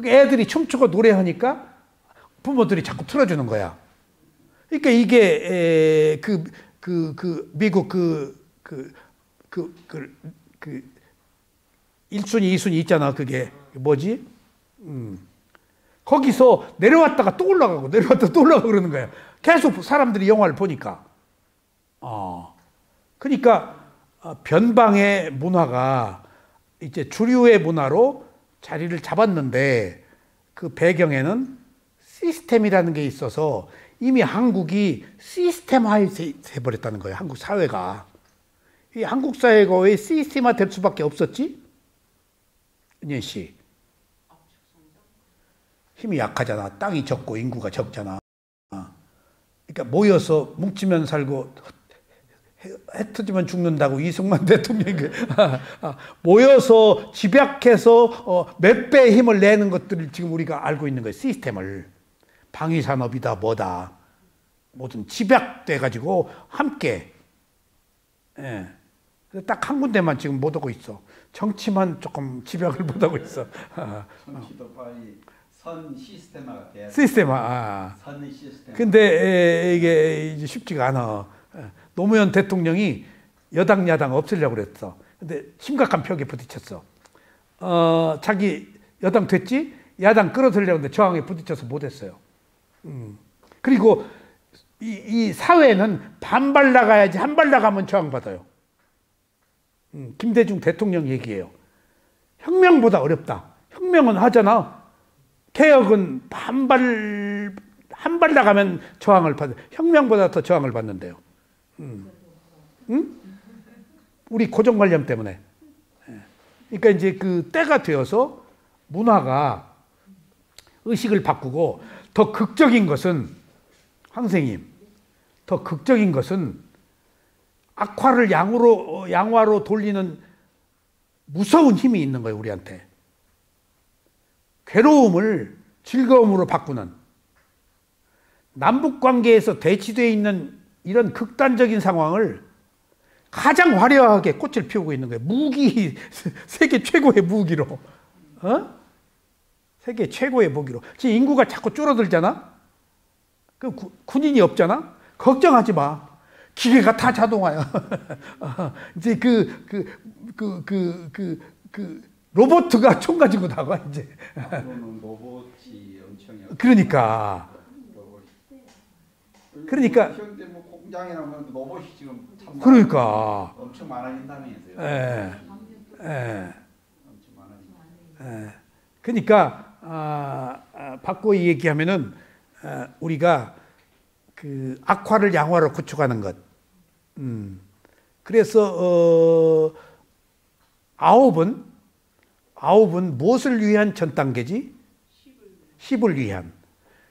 애들이 춤추고 노래하니까 부모들이 자꾸 틀어주는 거야. 그러니까 이게 미국 1순위, 2순위 있잖아. 그게 뭐지? 거기서 내려왔다가 또 올라가고 그러는 거야. 계속 사람들이 영화를 보니까. 그러니까 변방의 문화가 이제 주류의 문화로 자리를 잡았는데 그 배경에는 시스템이라는 게 있어서 이미 한국이 시스템화해 버렸다는 거예요. 한국 사회가. 이 한국 사회가 왜 시스템화 될 수밖에 없었지? 은현 씨. 힘이 약하잖아. 땅이 적고 인구가 적잖아. 그러니까 모여서 뭉치면 살고 흩어지면 죽는다고 이승만 대통령이 모여서 집약해서 몇 배의 힘을 내는 것들을 지금 우리가 알고 있는 거예요. 시스템을. 방위산업이다 뭐다. 모든 집약돼 가지고 함께. 딱 한 군데만 지금 못 오고 있어. 정치만 조금 집약을 못 하고 있어. 정치도 빨리 선 시스템화가 돼야 돼. 시스템화. 선 시스템. 근데 이게 이제 쉽지가 않아. 노무현 대통령이 여당 야당 없애려고 그랬어. 근데 심각한 벽에 부딪혔어. 자기 여당 됐지? 야당 끌어들려고 했는데 저항에 부딪혀서 못했어요. 그리고 이 사회는 반발 나가야지 한 발 나가면 저항받아요. 김대중 대통령 얘기예요. 혁명보다 어렵다. 혁명은 하잖아. 개혁은 한 발 나가면 저항을 받아. 혁명보다 더 저항을 받는데요. 응? 우리 고정관념 때문에. 그러니까 이제 그 때가 되어서 문화가 의식을 바꾸고 더 극적인 것은 황생님, 더 극적인 것은 악화를 양화로 돌리는 무서운 힘이 있는 거예요, 우리한테. 괴로움을 즐거움으로 바꾸는, 남북 관계에서 대치되어 있는 이런 극단적인 상황을 가장 화려하게 꽃을 피우고 있는 거예요. 무기, 세계 최고의 무기로. 세계 최고의 무기로. 지금 인구가 자꾸 줄어들잖아? 그 군인이 없잖아? 걱정하지 마. 기계가 다 자동화야. 이제 로봇가 총 가지고 나가, 이제. 앞으로는 로봇이 엄청. 그러니까. 현대 뭐 공장이나 뭐 로봇이 지금 참. 그러니까. 엄청 많아진다면서요. 엄청 많아진다. 그러니까, 바꿔 얘기하면은, 우리가 그 악화를 양화로 구축하는 것. 그래서 아홉은 무엇을 위한 전 단계지? 10을 위한.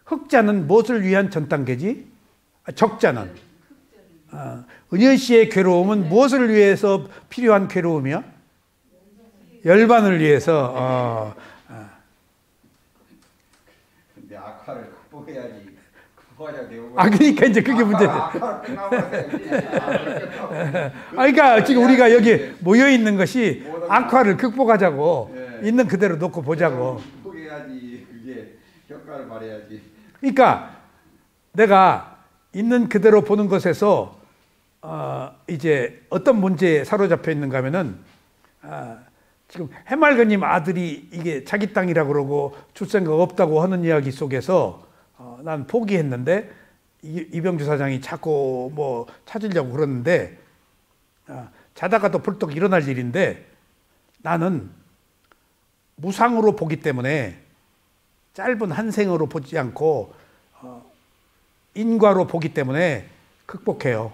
흑자는 무엇을 위한 전 단계지? 적자는. 은현 씨의 괴로움은 무엇을 위해서 필요한 괴로움이야? 열반을 위해서. 근데 악화를 극복해야지. 그러니까 이제 그게 문제지. 그러니까 지금 우리가 여기 모여 있는 것이 악화를 극복하자고, 있는 그대로 놓고 보자고. 극복해야지 그게 효과를 발휘해야지. 그러니까 내가 있는 그대로 보는 것에서 이제 어떤 문제에 사로잡혀 있는가 하면은, 지금 해맑은님 아들이 이게 자기 땅이라고 그러고 줄 생각 없다고 하는 이야기 속에서 난 포기했는데, 이병주 사장이 자꾸 뭐 찾으려고 그러는데, 자다가도 벌떡 일어날 일인데, 나는 무상으로 보기 때문에 짧은 한 생으로 보지 않고 인과로 보기 때문에 극복해요.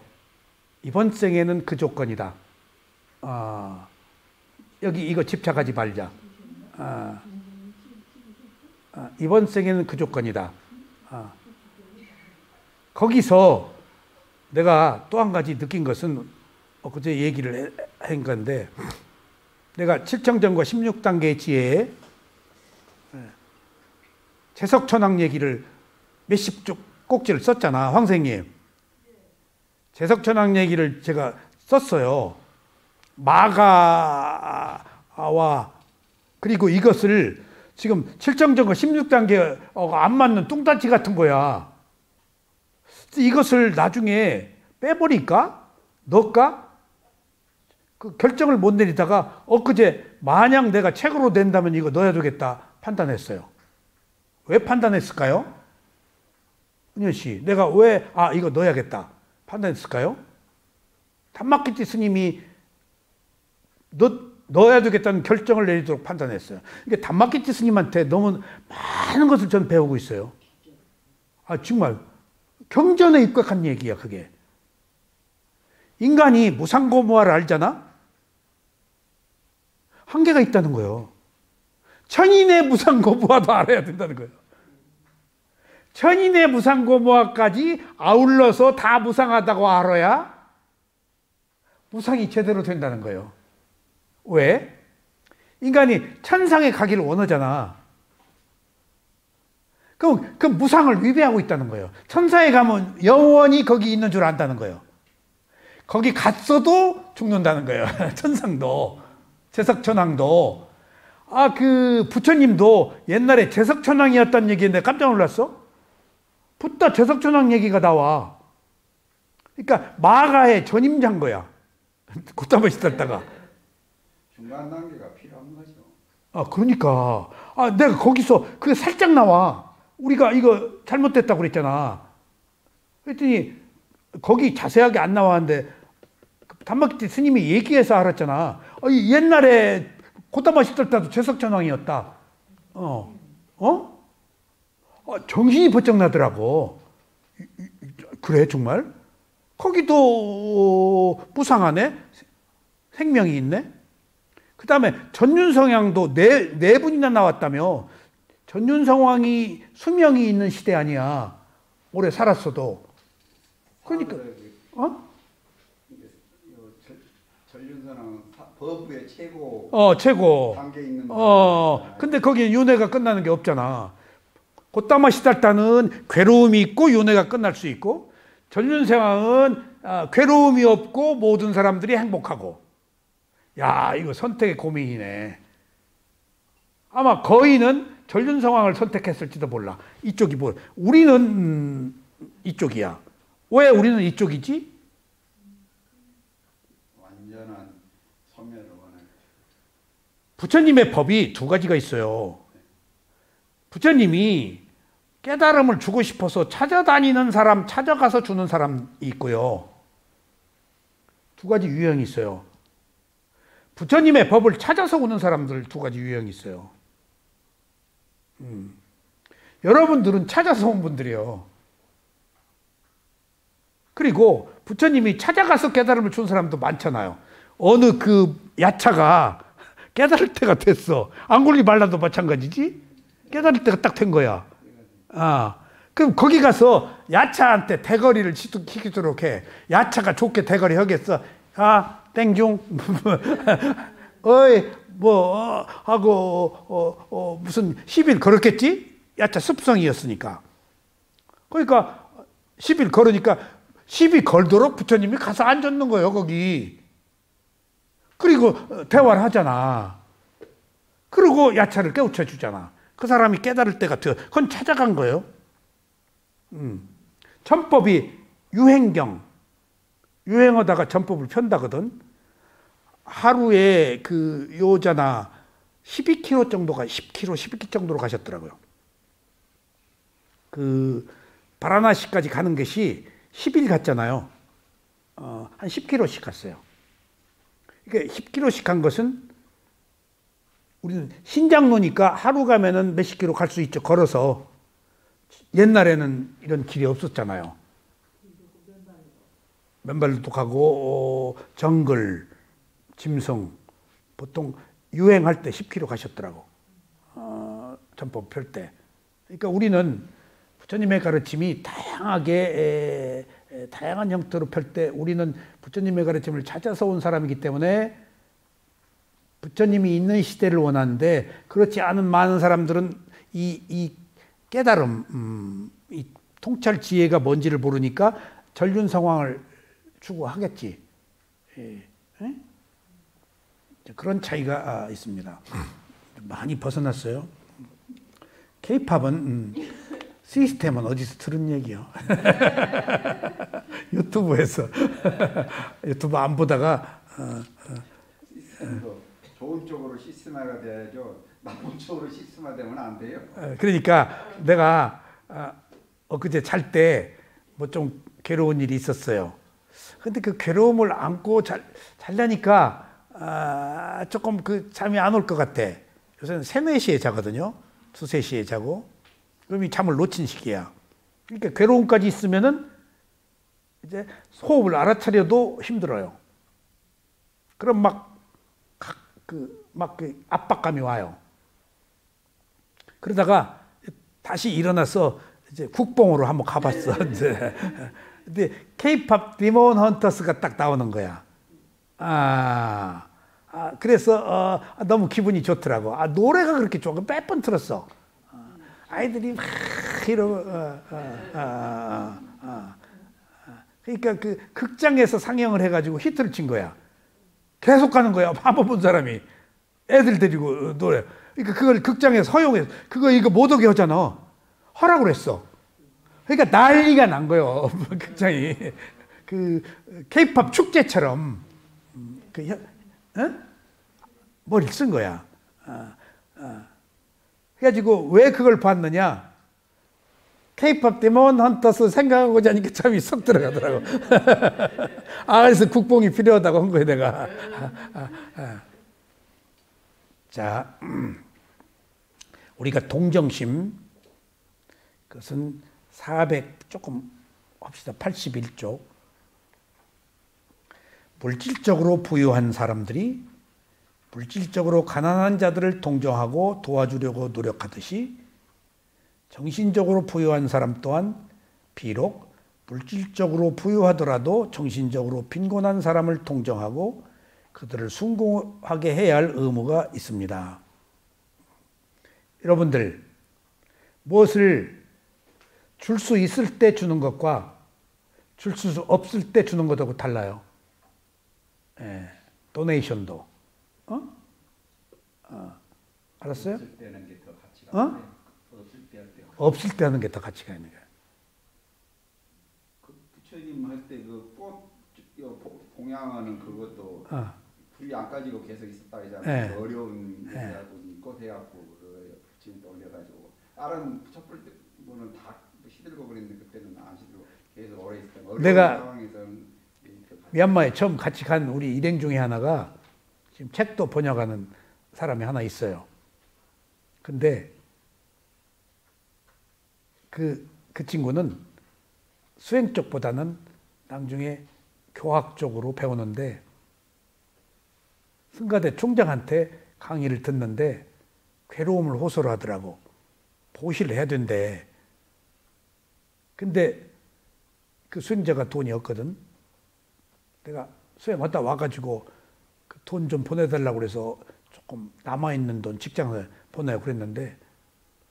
이번 생에는 그 조건이다. 여기 이거 집착하지 말자. 이번 생에는 그 조건이다. 거기서 내가 또 한 가지 느낀 것은 그제 얘기를 한 건데, 내가 7청정과 16단계 지혜에 재석천왕 얘기를 몇십 쪽 꼭지를 썼잖아, 황생님. 재석천왕 얘기를 제가 썼어요. 마가와 그리고 이것을 지금 7청정과 16단계 안 맞는 뚱딴지 같은 거야. 이것을 나중에 빼버릴까? 넣을까? 그 결정을 못 내리다가 엊그제 만약 내가 책으로 낸다면 이거 넣어야 되겠다 판단했어요. 왜 판단했을까요? 은현 씨, 내가 왜 이거 넣어야겠다 판단했을까요? 단마키티 스님이 넣어야 되겠다는 결정을 내리도록 판단했어요. 이게 단마키티 스님한테 너무 많은 것을 전 배우고 있어요. 정말 경전에 입각한 얘기야, 그게. 인간이 무상고무화를 알잖아? 한계가 있다는 거예요. 천인의 무상고무화도 알아야 된다는 거예요. 천인의 무상고무화까지 아울러서 다 무상하다고 알아야 무상이 제대로 된다는 거예요. 왜? 인간이 천상에 가기를 원하잖아. 그럼 그 무상을 위배하고 있다는 거예요. 천사에 가면 영원히 거기 있는 줄 안다는 거예요. 거기 갔어도 죽는다는 거예요. 천상도, 재석천왕도. 그 부처님도 옛날에 재석천왕이었다는 얘기인데 깜짝 놀랐어? 붓다 재석천왕 얘기가 나와. 그러니까 마가의 전임자인 거야. 콧담화 시달다가. 중간 단계가 필요한 거죠. 아, 그러니까. 아, 내가 거기서 그게 살짝 나와. 우리가 이거 잘못됐다고 그랬잖아. 그랬더니 거기 자세하게 안 나왔는데 단막기 스님이 얘기해서 알았잖아. 옛날에 콧담화 시들 때도 최석천 왕이었다. 정신이 번쩍 나더라고. 그래, 정말? 거기도 부상하네? 생명이 있네? 그 다음에 전윤성왕도 네 분이나 나왔다며. 전윤성왕이 수명이 있는 시대 아니야. 오래 살았어도. 그러니까, 전륜선은 법의 최고 최고. 단계에 있는 근데 거기에 윤회가 끝나는 게 없잖아. 콧담화 시달다는 괴로움이 있고 윤회가 끝날 수 있고, 전륜생왕은 괴로움이 없고 모든 사람들이 행복하고. 야, 이거 선택의 고민이네. 아마 거인은 전륜성왕을 선택했을지도 몰라. 이쪽이 뭐, 우리는 이쪽이야. 왜 우리는 이쪽이지? 완전한 소멸을 원하는. 부처님의 법이 두 가지가 있어요. 부처님이 깨달음을 주고 싶어서 찾아다니는 사람, 찾아가서 주는 사람이 있고요. 두 가지 유형이 있어요. 부처님의 법을 찾아서 오는 사람들 두 가지 유형이 있어요. 여러분들은 찾아서 온 분들이요. 그리고 부처님이 찾아가서 깨달음을 준 사람도 많잖아요. 어느 그 야차가 깨달을 때가 됐어. 앙골리 말라도 마찬가지지? 깨달을 때가 딱 된 거야. 그럼 거기 가서 야차한테 대거리를 시키도록 해. 야차가 좋게 대거리 하겠어. 땡중. 어이, 하고, 무슨 10일 걸었겠지? 야차 습성이었으니까. 그러니까 10일 걸으니까 10일 걸도록 부처님이 가서 앉았는 거예요, 거기. 그리고 대화를 하잖아. 그리고 야차를 깨우쳐 주잖아. 그 사람이 깨달을 때가 돼요. 그건 찾아간 거예요. 전법이 유행하다가 전법을 편다거든. 하루에 그 요자나 12km 정도가 10km, 12km 정도로 가셨더라고요. 그 바라나시까지 가는 것이 10일 갔잖아요. 한 10km씩 갔어요. 그러니까 10km씩 간 것은 우리는 신장로니까 하루 가면은 몇십 킬로 갈 수 있죠. 걸어서. 옛날에는 이런 길이 없었잖아요. 맨발도 가고 정글, 짐승 보통 유행할 때 10km 가셨더라고. 전법 펼 때. 그러니까 우리는 부처님의 가르침이 다양한 형태로 펼 때 우리는 부처님의 가르침을 찾아서 온 사람이기 때문에 부처님이 있는 시대를 원하는데, 그렇지 않은 많은 사람들은 이 깨달음, 이 통찰 지혜가 뭔지를 모르니까 전륜성왕을 추구하겠지. 그런 차이가 있습니다. 많이 벗어났어요. K-팝은 시스템은 어디서 들은 얘기요? 유튜브에서. 유튜브 안 보다가 좋은 쪽으로 시스템화가 돼야죠. 나쁜 쪽으로 시스템화되면 안 돼요. 그러니까 내가 엊그제 잘 때 뭐 좀 괴로운 일이 있었어요. 근데 그 괴로움을 안고 잘자니까 조금 그 잠이 안 올 것 같아. 요새는 3, 4시에 자거든요. 2, 3시에 자고. 그럼 이 잠을 놓친 시기야. 그러니까 괴로움까지 있으면은 이제 호흡을 알아차려도 힘들어요. 그럼 막 압박감이 와요. 그러다가 다시 일어나서 이제 국뽕으로 한번 가봤어. 이제. 근데 K-팝 디몬 헌터스가 딱 나오는 거야. 그래서 너무 기분이 좋더라고. 노래가 그렇게 좋아. 몇 번 들었어. 아이들이 막 이러고. 그러니까 그 극장에서 상영을 해가지고 히트를 친 거야. 계속 가는 거야. 한 번 본 사람이. 애들 데리고 노래. 그러니까 그걸 극장에서 허용해서. 이거 못 오게 하잖아. 하라고 그랬어. 그러니까 난리가 난 거예요. 극장이. 그 K-팝 축제처럼. 머리를 쓴 거야. 그래가지고 왜 그걸 봤느냐? K-pop 데몬 헌터스 생각하고자 하니까 참이 쏙 들어가더라고. 그래서 국뽕이 필요하다고 한 거야, 내가. 자, 우리가 동정심, 그것은 400 조금 합시다. 81쪽. 물질적으로 부유한 사람들이 물질적으로 가난한 자들을 동정하고 도와주려고 노력하듯이 정신적으로 부유한 사람 또한 비록 물질적으로 부유하더라도 정신적으로 빈곤한 사람을 동정하고 그들을 숭고하게 해야 할 의무가 있습니다. 여러분들, 무엇을 줄 수 있을 때 주는 것과 줄 수 없을 때 주는 것하고 달라요. 도네이션도. 알았어요? 없을 때는 게 더 가치가 없을 때 하는 게 더 가치가 있는 거예요. 그 부처님 할 때 그 꽃 봉양하는 그것도 불이 안 꺼지고 계속 있었다 그러잖아요. 어려운 데하고 꽃 해갖고 그 부처님도 올려가지고 다른 촛불 때는 다 시들고 그랬는데 그때는 안 시들고 계속 오래 있었던 어려운 상황에서는 미얀마에 처음 같이 간 우리 일행 중에 하나가 지금 책도 번역하는 사람이 하나 있어요. 근데 그 친구는 수행 쪽보다는 나중에 교학 쪽으로 배우는데 승가대 총장한테 강의를 듣는데 괴로움을 호소를 하더라고. 보시를 해야 된대. 근데 그 수행자가 돈이 없거든. 내가 수행 왔다 와가지고 그 돈 좀 보내달라고 그래서 조금 남아있는 돈 직장을 보내요 그랬는데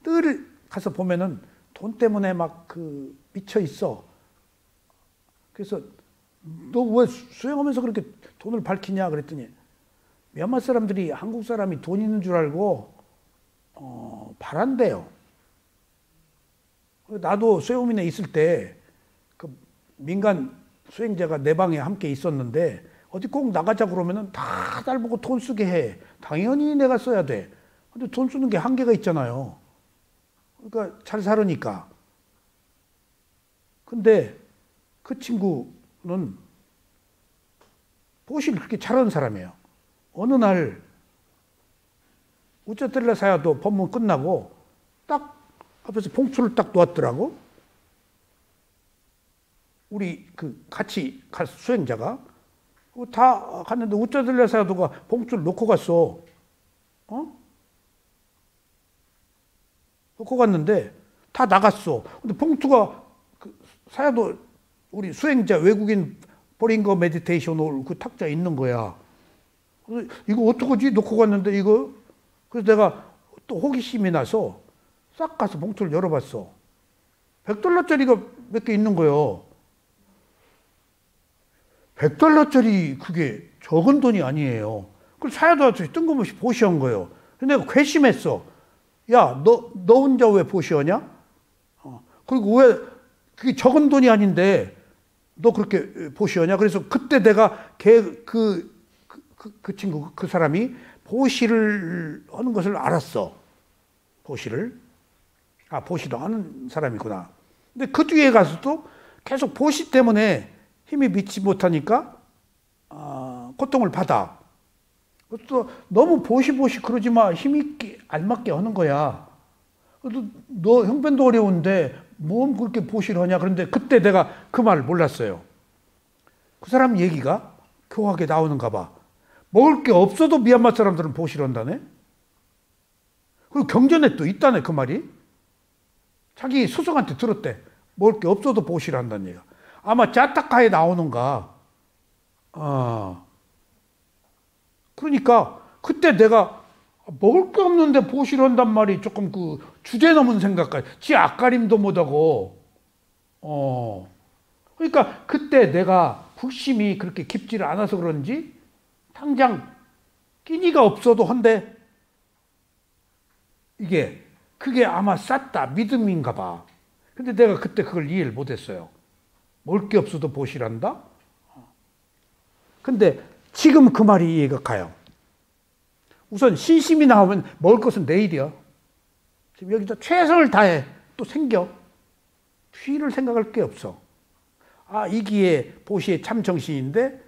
늘 가서 보면은 돈 때문에 막 그 미쳐 있어. 그래서 너 왜 수행하면서 그렇게 돈을 밝히냐 그랬더니 미얀마 사람들이 한국 사람이 돈 있는 줄 알고 바란대요. 나도 수행홈인에 있을 때 그 민간 수행자가 내 방에 함께 있었는데 어디 꼭 나가자 그러면은 다 날 보고 돈 쓰게 해. 당연히 내가 써야 돼. 근데 돈 쓰는 게 한계가 있잖아요. 그러니까 잘 살으니까. 근데 그 친구는 보시를 그렇게 잘하는 사람이에요. 어느 날 우짜텔라 사야도 법문 끝나고 딱 앞에서 봉투를 딱 놓았더라고. 우리 그 같이 갈 수행자가 다 갔는데 우짜텔라 사야도가 봉투를 놓고 갔어. 놓고 갔는데 다 나갔어. 근데 봉투가 그 사야도 우리 수행자 외국인 보링거 메디테이션 홀 그 탁자에 있는 거야. 그래서 이거 어떡하지? 놓고 갔는데 이거. 그래서 내가 또 호기심이 나서 싹 가서 봉투를 열어봤어. $100짜리가 몇 개 있는 거예요. $100짜리 그게 적은 돈이 아니에요. 그래서 사야도 아저씨 뜬금없이 보시한 거예요. 근데 내가 괘씸했어. 야, 너 혼자 왜 보시하냐? 그리고 왜 그게 적은 돈이 아닌데 너 그렇게 보시하냐? 그래서 그때 내가 그 친구, 그 사람이 보시를 하는 것을 알았어. 보시를. 보시도 하는 사람이구나. 근데 그 뒤에 가서도 계속 보시 때문에 힘이 믿지 못하니까 고통을 받아. 또 너무 보시 그러지 마. 힘있게 알맞게 하는 거야. 너 형편도 어려운데 뭔 그렇게 보시를 하냐. 그런데 그때 내가 그 말을 몰랐어요. 그 사람 얘기가 교학에 나오는가 봐. 먹을 게 없어도 미얀마 사람들은 보시를 한다네. 그리고 경전에 또 있다네 그 말이. 자기 스승한테 들었대. 먹을 게 없어도 보시를 한다는 얘기가. 아마 짜타카에 나오는가. 그러니까 그때 내가 먹을 게 없는데 보시를 한단 말이 조금 그 주제 넘은 생각까지. 지 앞가림도 못하고. 그러니까 그때 내가 불심이 그렇게 깊지를 않아서 그런지 당장 끼니가 없어도 한데 그게 아마 쌌다 믿음인가 봐. 근데 내가 그때 그걸 이해를 못했어요. 먹을 게 없어도 보시란다? 근데 지금 그 말이 이해가 가요. 우선 신심이 나오면 먹을 것은 내일이야. 지금 여기서 최선을 다해. 또 생겨. 뒤를 생각할 게 없어. 아, 이기에 보시에 참 정신인데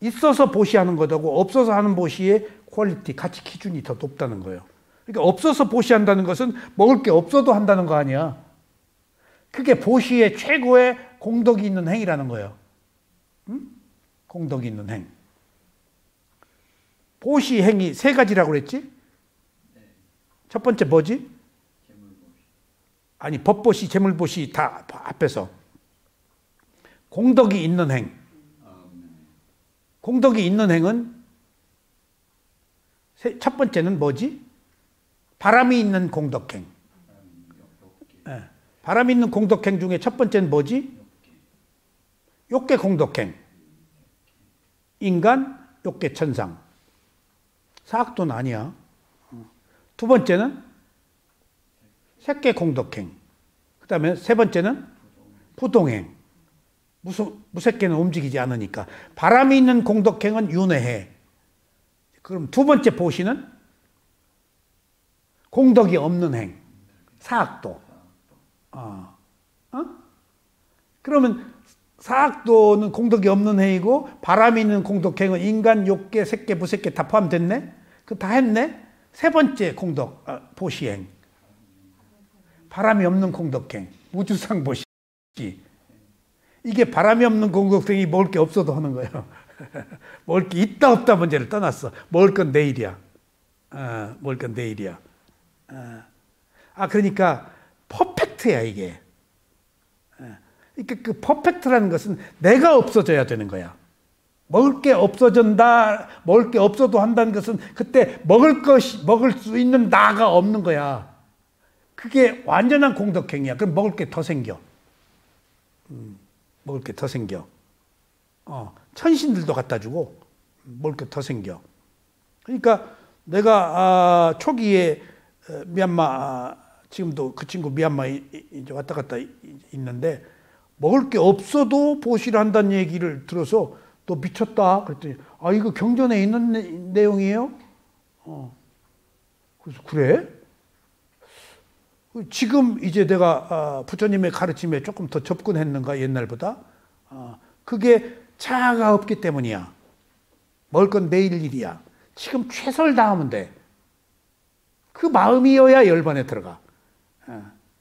있어서 보시하는 것하고 없어서 하는 보시의 퀄리티, 가치 기준이 더 높다는 거예요. 그러니까 없어서 보시한다는 것은 먹을 게 없어도 한다는 거 아니야. 그게 보시의 최고의 공덕이 있는 행위라는 거예요. 응? 공덕이 있는 행. 보시 행위 세 가지라고 그랬지? 첫 번째 뭐지? 아니, 법보시, 재물보시 다 앞에서. 공덕이 있는 행. 공덕이 있는 행은 첫 번째는 뭐지? 바람이 있는 공덕행. 네. 바람이 있는 공덕행 중에 첫 번째는 뭐지? 욕계 공덕행. 인간, 욕계 천상. 사악도는 아니야. 두 번째는 색계 공덕행. 그 다음에 세 번째는 부동행. 무색계는 움직이지 않으니까. 바람이 있는 공덕행은 윤회해. 그럼 두 번째 보시는 공덕이 없는 행. 사악도. 그러면 사악도는 공덕이 없는 행이고 바람이 있는 공덕행은 인간, 욕계, 색계, 무색계 다 포함됐네? 그 다 했네? 세 번째 공덕, 보시행. 바람이 없는 공덕행. 우주상 보시. 이게 바람이 없는 공덕행이 먹을 게 없어도 하는 거예요. 먹을 게 있다 없다 문제를 떠났어. 먹을 건 내일이야. 먹을 건 내일이야. 그러니까 퍼펙트야 이게. 그러니까 그 퍼펙트라는 것은 내가 없어져야 되는 거야. 먹을 게 없어진다, 먹을 게 없어도 한다는 것은 그때 먹을 수 있는 나가 없는 거야. 그게 완전한 공덕행위야. 그럼 먹을 게 더 생겨. 먹을 게 더 생겨. 천신들도 갖다 주고 먹을 게 더 생겨. 그러니까 내가 초기에 미얀마 지금도 그 친구 미얀마에 이제 왔다 갔다 있는데 먹을 게 없어도 보시를 한다는 얘기를 들어서 너 미쳤다 그랬더니 이거 경전에 있는 내용이에요? 그래서 그래? 지금 이제 내가 부처님의 가르침에 조금 더 접근했는가 옛날보다? 그게 자아가 없기 때문이야. 먹을 건 내일 일이야. 지금 최선을 다하면 돼. 그 마음이어야 열반에 들어가.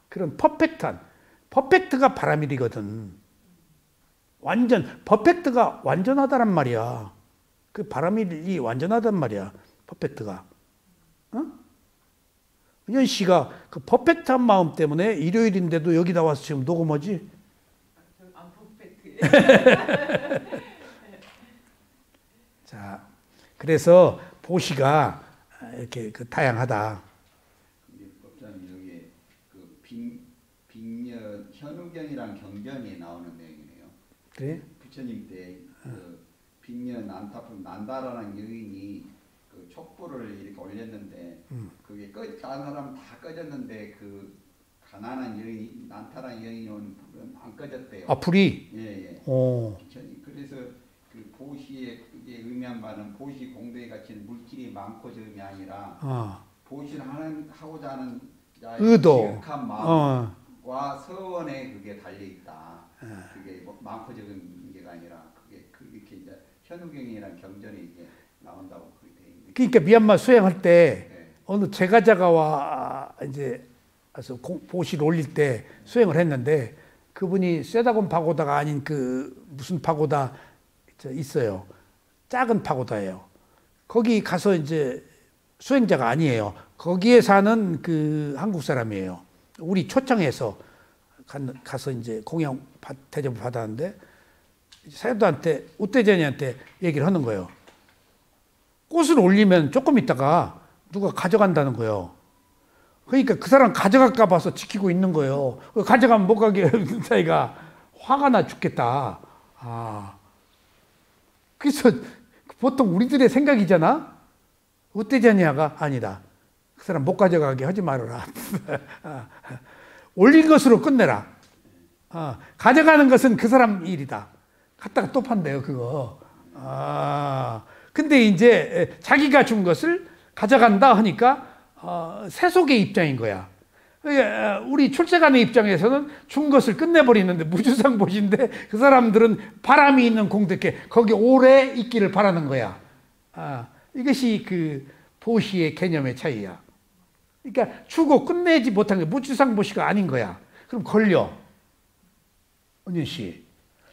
그런 퍼펙트가 바라밀이거든. 퍼펙트가 완전하다란 말이야. 그 바라밀이 완전하단 말이야. 퍼펙트가. 은현 씨가 그 퍼펙트한 마음 때문에 일요일인데도 여기 나와서 지금 녹음하지? 안 퍼펙트. 자, 그래서 보시가 이렇게 다양하다. 법장님 여기 그 빅년 현우경이랑 경전이 나오는 내용이네요. 그래? 부처님 때 그 빅년 안타품 난다라는 여인이 그 촛불을 이렇게 올렸는데 그게 다른 사람 다 꺼졌는데 그 가난한 여인이 난타라는 여인이 온 불은 안 꺼졌대요. 불이? 예. 오. 그래서 그 보시에 그게 의미한 바는 보시 공덕에 갇힌 물질이 많고 적음이 아니라 보시를 하고자 하는 의도, 지극한 마음과 서원에 그게 달려 있다. 그게 뭐 많고 적은 게 아니라 그게 이렇게 이제 현우경이라는 경전에 이제 나온다고 그렇게 돼 있는. 그러니까 미얀마 수행할 때 어느 제가자가와 이제 보시를 올릴 때 수행을 했는데 그분이 쇠다곤 파고다가 아닌 그 무슨 파고다 있어요. 작은 파고다예요. 거기 가서 이제 수행자가 아니에요. 거기에 사는 그 한국 사람이에요. 우리 초청해서 가서 이제 공양 대접을 받았는데 사도한테 우대전이한테 얘기를 하는 거예요. 꽃을 올리면 조금 있다가 누가 가져간다는 거예요. 그러니까 그 사람 가져갈까 봐서 지키고 있는 거예요. 가져가면 못 가게 사이가 화가 나 죽겠다. 그래서 보통 우리들의 생각이잖아. 우대전이야가 아니다. 그 사람 못 가져가게 하지 말아라. 올린 것으로 끝내라. 가져가는 것은 그 사람 일이다. 갖다가 또 판대요, 그거. 근데 이제 자기가 준 것을 가져간다 하니까 세속의 입장인 거야. 우리 출세간의 입장에서는 준 것을 끝내버리는데 무주상보시인데 그 사람들은 바람이 있는 공덕에 거기 오래 있기를 바라는 거야. 이것이 그 보시의 개념의 차이야. 그러니까 주고 끝내지 못한 게 무주상보시가 아닌 거야. 그럼 걸려. 은윤 씨,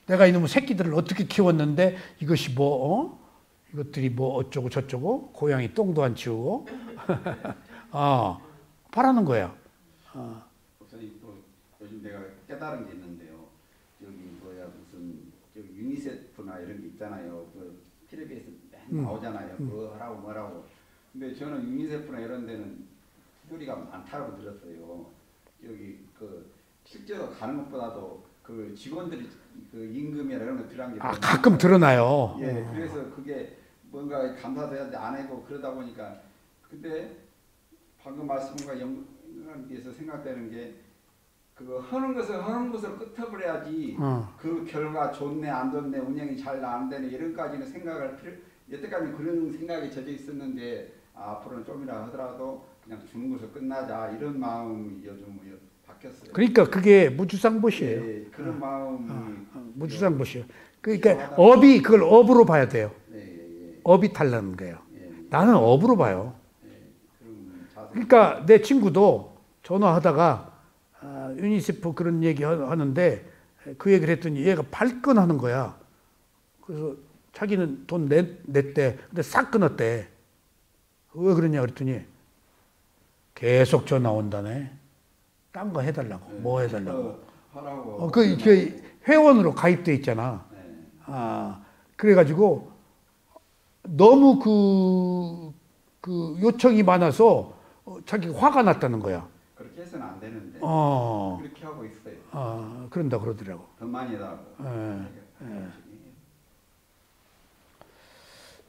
내가 이놈의 새끼들을 어떻게 키웠는데 이것이 이것들이 뭐 어쩌고 저쩌고 고양이 똥도 안 치우고 바라는 거야. 목사님 또 요즘 내가 깨달은 게 있는데요. 여기 무슨 유니세프나 이런 게 있잖아요. 그 텔레비에서 맨 나오잖아요. 그거 하라고 뭐라고. 근데 저는 유니세프나 이런 데는 후보리가 많다고 들었어요. 여기 그 실제로 가는 것보다도 그 직원들이 그 임금이나 이런 거 필요한 게 가끔 드러나요. 예, 그래서 그게 뭔가 감사도 해야 돼 안 하고 그러다 보니까 근데 방금 말씀과 연관돼서 생각되는 게 그거 하는 것을 끝어버려야지 그 결과 좋네 안 좋네 운영이 잘 안 되네 이런까지는 생각할 필요 여태까지 그런 생각이 젖어 있었는데 앞으로는 좀이라 하더라도 그냥 주는 것을 끝나자 이런 마음이 요즘 바뀌었어요. 그러니까 그게 무주상보시예요. 예, 그런 마음이 무주상보시요. 그러니까 업이 그걸 업으로 봐야 돼요. 예. 업이 달라는 거예요. 예. 나는 업으로 봐요. 그러니까 내 친구도 전화하다가 유니세프 그런 얘기 하는데 그 얘기를 했더니 얘가 발끈하는 거야. 그래서 자기는 돈 냈대. 근데 싹 끊었대. 왜 그러냐 그랬더니 계속 전화 온다네. 딴 거 해달라고. 네. 뭐 해달라고. 하라고. 그 회원으로 가입돼 있잖아. 네. 그래가지고 너무 그 요청이 많아서 자기가 화가 났다는 거야. 그렇게 해서는 안 되는데. 그렇게 하고 있어요. 그런다 그러더라고. 더 많이 하고.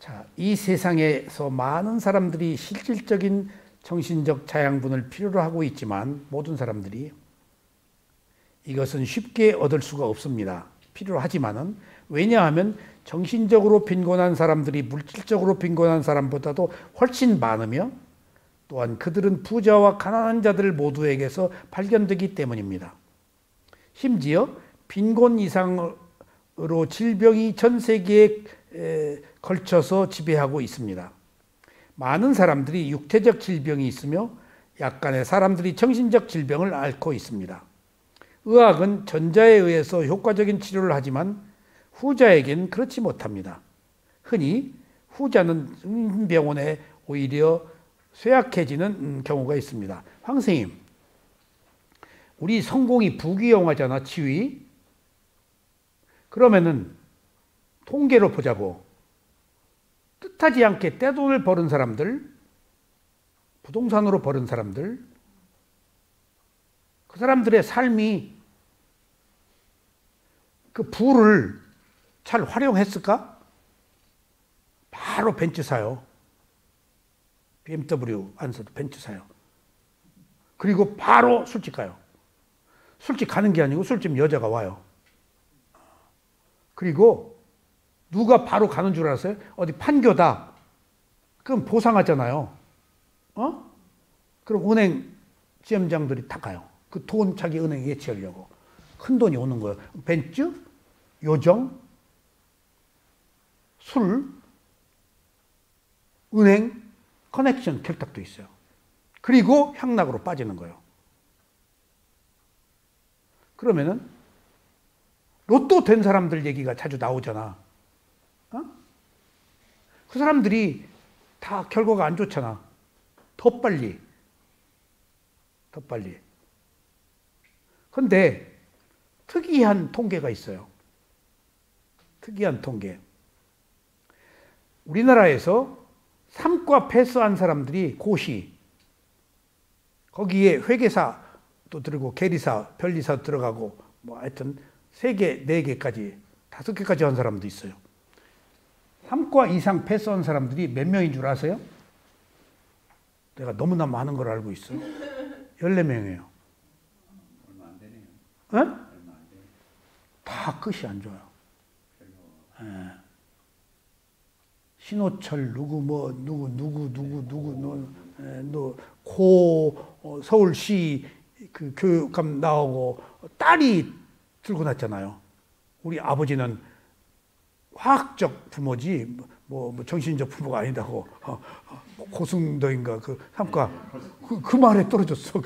자, 이 세상에서 많은 사람들이 실질적인 정신적 자양분을 필요로 하고 있지만 모든 사람들이 이것은 쉽게 얻을 수가 없습니다. 필요로 하지만은 왜냐하면 정신적으로 빈곤한 사람들이 물질적으로 빈곤한 사람보다도 훨씬 많으며 또한 그들은 부자와 가난한 자들 모두에게서 발견되기 때문입니다. 심지어 빈곤 이상으로 질병이 전 세계에 걸쳐서 지배하고 있습니다. 많은 사람들이 육체적 질병이 있으며 약간의 사람들이 정신적 질병을 앓고 있습니다. 의학은 전자에 의해서 효과적인 치료를 하지만 후자에겐 그렇지 못합니다. 흔히 후자는 병원에 오히려 쇠약해지는 경우가 있습니다. 황 선생님, 우리 성공이 부귀영화잖아, 지위. 그러면은 통계로 보자고. 뜻하지 않게 떼돈을 버는 사람들, 부동산으로 버는 사람들, 그 사람들의 삶이 그 부를 잘 활용했을까? 바로 벤츠 사요. BMW 안 사도 벤츠 사요. 그리고 바로 술집 가요. 술집 가는 게 아니고 술집 여자가 와요. 그리고 누가 바로 가는 줄 알았어요? 어디 판교다. 그럼 보상하잖아요. 그럼 은행 지점장들이 다 가요. 그 돈 자기 은행에 예치하려고. 큰 돈이 오는 거예요. 벤츠, 요정, 술, 은행, 커넥션 결탁도 있어요. 그리고 향락으로 빠지는 거예요. 그러면은 로또 된 사람들 얘기가 자주 나오잖아. 그 사람들이 다 결과가 안 좋잖아. 더 빨리. 그런데 특이한 통계가 있어요. 특이한 통계. 우리나라에서 삼과 패스한 사람들이 고시, 거기에 회계사도 들어가고 계리사, 변리사 들어가고 뭐 하여튼 3개, 4개까지 5개까지 한 사람도 있어요. 3과 이상 패스한 사람들이 몇 명인 줄 아세요? 내가 너무나 많은 걸 알고 있어. 14명이에요. 얼마 안 되네요. 얼마 안 돼요. 다 끝이 안 좋아요. 예. 신호철 누구 뭐 누구 서울시 그 교육감 나오고 딸이 들고 났잖아요. 우리 아버지는 화학적 부모지 뭐 정신적 부모가 아니다고 고승도인가 그 삼가 그 말에 떨어졌어.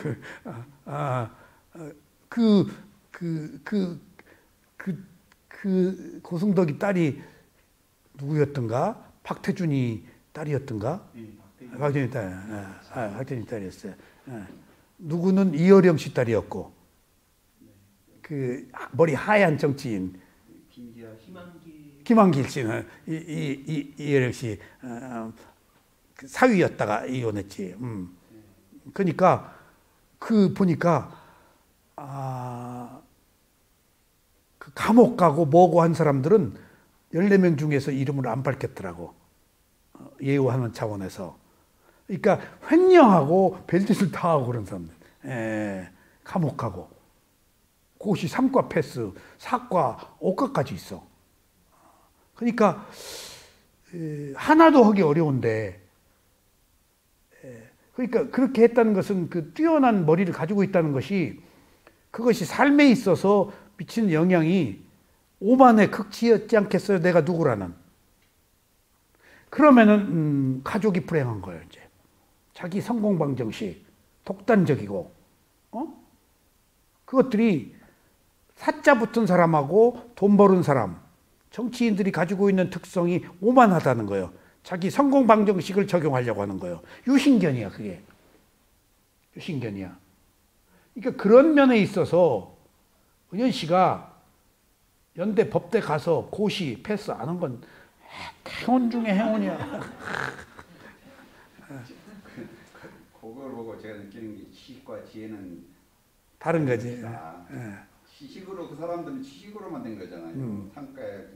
그 고승덕이 딸이 누구였던가? 박태준이 딸이었던가? 박태준이 딸, 박태준이 딸이었어요. 누구는 이어령 씨 딸이었고, 그 머리 하얀 정치인 김한길 씨는 이어령 씨 사위였다가 이혼했지. 그러니까 그 보니까 그 감옥 가고 뭐고 한 사람들은 14명 중에서 이름을 안 밝혔더라고. 예우하는 차원에서. 그러니까 횡령하고 별짓을 다 하고 그런 사람들. 감옥 가고. 그것이 3과 패스, 4과 5과까지 있어. 그러니까 하나도 하기 어려운데 그러니까 그렇게 했다는 것은 그 뛰어난 머리를 가지고 있다는 것이 그것이 삶에 있어서 미치는 영향이 오만의 극치였지 않겠어요? 내가 누구라는. 그러면은 가족이 불행한 거예요. 이제 자기 성공방정식 독단적이고 그것들이 사자 붙은 사람하고 돈 버는 사람 정치인들이 가지고 있는 특성이 오만하다는 거예요. 자기 성공방정식을 적용하려고 하는 거예요. 유신견이야 그게. 유신견이야. 그러니까 그런 면에 있어서 은현 씨가 연대 법대 가서 고시 패스 안 한 건 행운 중에 행운이야. 그걸 보고 제가 느끼는 게 지식과 지혜는 다른 거지. 지식으로 그 사람들은 지식으로만 된 거잖아요. 상가에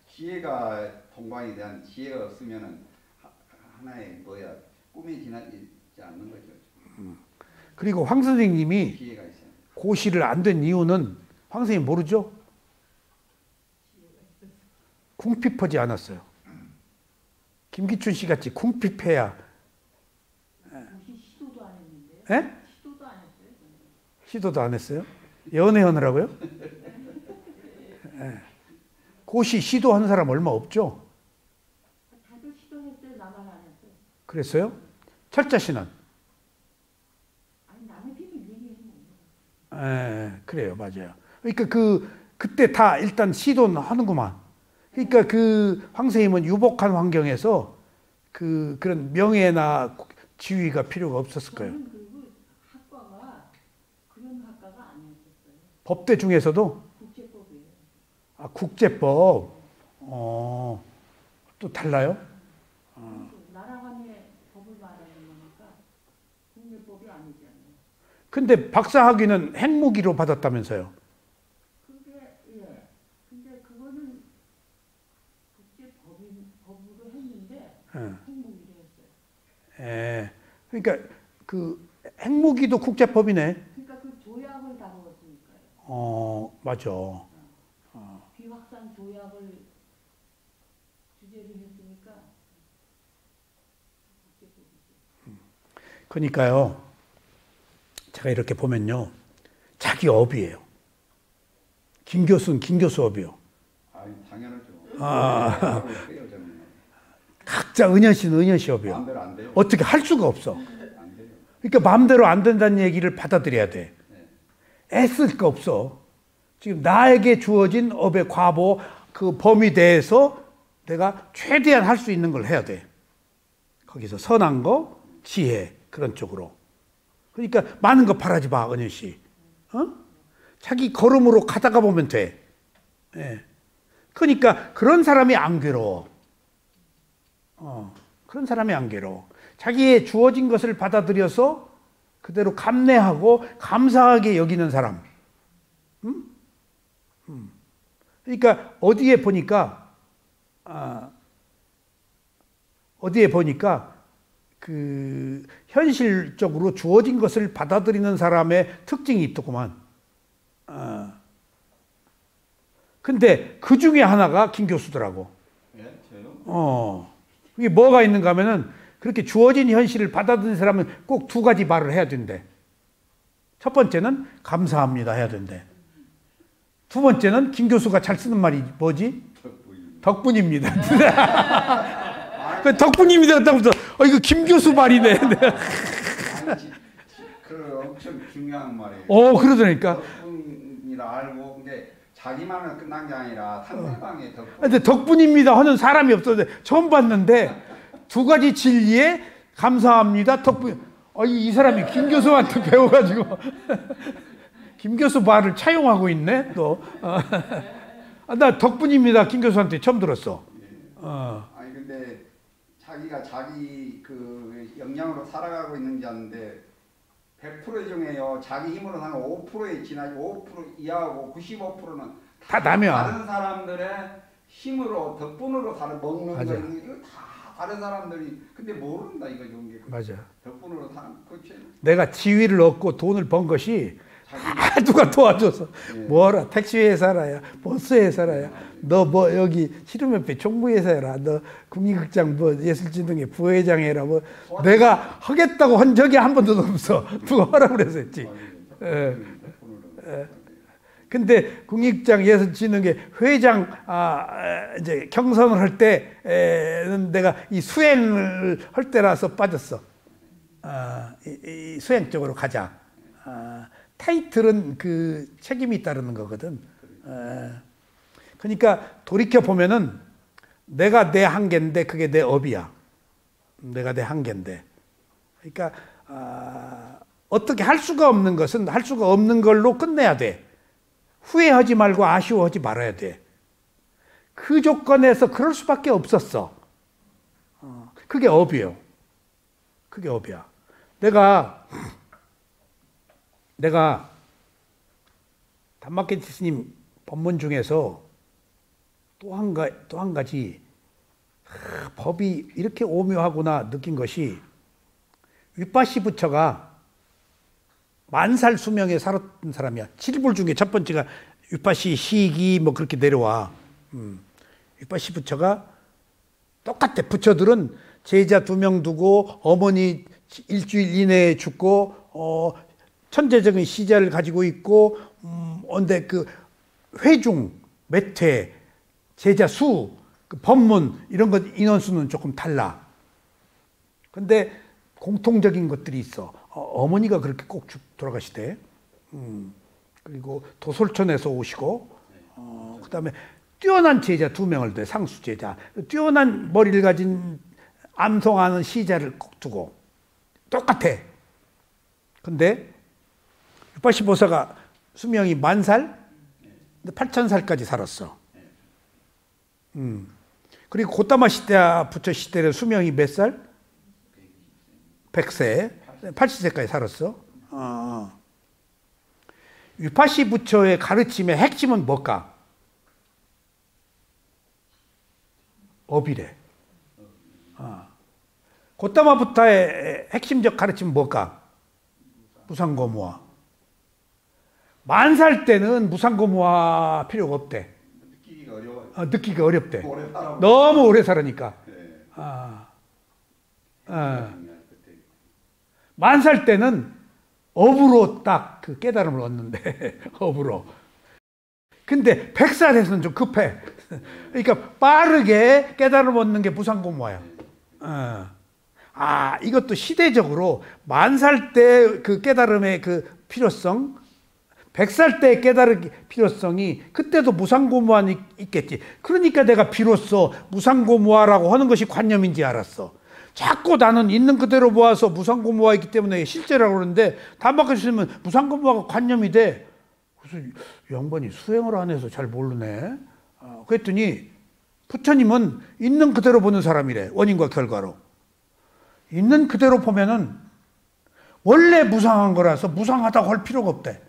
지혜가 동방에 대한 지혜가 없으면은 하나의 꿈에 지나지 않는 거죠. 그리고 황 선생님이 지혜가 있어요. 고시를 안 된 이유는 황 선생님 모르죠? 궁핍하지 않았어요. 김기춘 씨 같이 궁핍해야. 시도도 안 했는데요. 예? 시도도 안 했어요. 시도도 안 했어요? 연애하느라고요? 예. 고시 시도하는 사람 얼마 없죠? 다들 시도했어요. 나만 안 했어요. 그랬어요? 철자 씨는? 아니 남의 비밀 얘기해. 예, 그래요, 맞아요. 그러니까 그때 다 일단 시도는 하는구만. 그러니까 그 황 선생님은 유복한 환경에서 그런 명예나 지위가 필요가 없었을 거예요. 저는 그리고 학과가 그런 학과가 아니었어요. 법대 중에서도? 국제법이에요. 아, 국제법. 또 달라요? 나라 간의 법을 말하는 거니까 국내법이 아니잖아요. 근데 박사학위는 핵무기로 받았다면서요? 예. 근데 그거는 국제법으로 했는데 핵무기로 했어요. 예. 그러니까 그 핵무기도 국제법이네. 그러니까 그 조약을 다루었으니까요. 맞아. 비확산 조약을 주제로 했으니까 국제법이죠. 그러니까요. 제가 이렇게 보면요. 자기 업이에요. 김 교수는 김 교수 업이요. 당연하죠. 각자 은현 씨는 은현 씨 업이요. 마음대로 안 돼요. 어떻게 할 수가 없어. 안 돼요. 그러니까 마음대로 안 된다는 얘기를 받아들여야 돼. 애쓸 거 없어. 지금 나에게 주어진 업의 과보 그 범위 내에서 내가 최대한 할 수 있는 걸 해야 돼. 거기서 선한 거, 지혜 그런 쪽으로. 그러니까 많은 거 바라지 마, 은현 씨. 자기 걸음으로 가다가 보면 돼. 예. 그러니까 그런 사람이 안 괴로워. 그런 사람이 안 괴로워. 자기의 주어진 것을 받아들여서 그대로 감내하고 감사하게 여기는 사람. 그러니까 어디에 보니까 그 현실적으로 주어진 것을 받아들이는 사람의 특징이 있더구만. 근데 그 중에 하나가 김 교수더라고. 예, 저요? 이게 뭐가 있는가 하면은 그렇게 주어진 현실을 받아들이는 사람은 꼭 두 가지 말을 해야 된대. 첫 번째는 감사합니다 해야 된대. 두 번째는 김 교수가 잘 쓰는 말이 뭐지? 덕분입니다. 덕분입니다. 이거 김 교수 말이네. 그 엄청 중요한 말이에요. 그러다니까. 덕분이라 알고 근데 자기만은 끝난 게 아니라 상대방의 덕분. 근데 덕분입니다 하는 사람이 없었는데 처음 봤는데 두 가지 진리에 감사합니다. 덕분. 이 사람이 김 교수한테 배워가지고 김 교수 말을 차용하고 있네 또. 나 덕분입니다 김 교수한테 처음 들었어. 아니 근데 자기가 자기 그 역량으로 살아가고 있는 게 아닌데 100% 중에요 자기 힘으로 사는 5%에 지나지 5% 이하고 95%는 다 남이야. 다른 사람들의 힘으로 덕분으로 사는 먹는 맞아. 거 이거 다 다른 사람들이 근데 모른다 이거 좋은 게. 맞아. 덕분으로 사는 그렇지. 내가 지위를 얻고 돈을 번 것이 다 누가 도와줘서. 뭐라 택시회사라야 버스회사라야 너 뭐 여기 씨름협회 총무회사라 너 국립극장 뭐 예술진흥회 부회장 해라 뭐 내가 하겠다고 한 적이 한 번도 없어. 누가 하라고 그랬었지. 근데 국립극장 예술진흥회 회장 이제 경선을 할 때는 내가 이 수행을 할 때라서 빠졌어. 이 수행 쪽으로 가자. 타이틀은 그 책임이 따르는 거거든. 그러니까 돌이켜 보면은 내가 내 한계인데 그게 내 업이야. 내가 내 한계인데. 그러니까 어떻게 할 수가 없는 것은 할 수가 없는 걸로 끝내야 돼. 후회하지 말고 아쉬워하지 말아야 돼. 그 조건에서 그럴 수밖에 없었어. 그게 업이에요. 그게 업이야. 내가 단마켓 스님 법문 중에서 또 한 가지 법이 이렇게 오묘하구나 느낀 것이 윗바시 부처가 10,000살 수명에 살았던 사람이야. 7불 중에 첫 번째가 윗바시 시기 뭐 그렇게 내려와. 윗바시 부처가 똑같아. 부처들은 제자 2명 두고 어머니 일주일 이내에 죽고 천재적인 시자를 가지고 있고 근데 그 회중, 매퇴, 제자 수, 그 법문 이런 것 인원수는 조금 달라. 근데 공통적인 것들이 있어. 어머니가 그렇게 꼭 돌아가시대. 그리고 도솔천에서 오시고 그다음에 뛰어난 제자 2명을 둬. 상수 제자. 뛰어난 머리를 가진 암송하는 시자를 꼭 두고 똑같아. 근데 윗바시보사가 수명이 10,000살? 근데 8,000살까지 살았어. 그리고 고타마 시대 부처 시대는 수명이 몇 살? 100세. 80세까지 살았어. 윗바시 부처의 가르침의 핵심은 뭘까? 업이래. 고타마 부타의 핵심적 가르침은 뭘까? 무상고무화. 10,000살 때는 무상고무화 필요가 없대. 느끼기가 어려워요. 느끼기가 어렵대. 너무 오래 살으니까. 네. 10,000살 때는 업으로 딱 그 깨달음을 얻는데 업으로. 근데 100살에서는 좀 급해. 그러니까 빠르게 깨달음을 얻는 게 무상고무화야. 이것도 시대적으로 10,000살 때 그 깨달음의 그 필요성, 100살 때 깨달을 필요성이 그때도 무상고무화는 있겠지. 그러니까 내가 비로소 무상고무화라고 하는 것이 관념인지 알았어. 자꾸 나는 있는 그대로 모아서 무상고무화이기 때문에 실제라고 그러는데 단박에 쓰면 무상고무화가 관념이 돼. 그래서 양반이 수행을 안 해서 잘 모르네. 그랬더니 부처님은 있는 그대로 보는 사람이래. 원인과 결과로. 있는 그대로 보면은 원래 무상한 거라서 무상하다고 할 필요가 없대.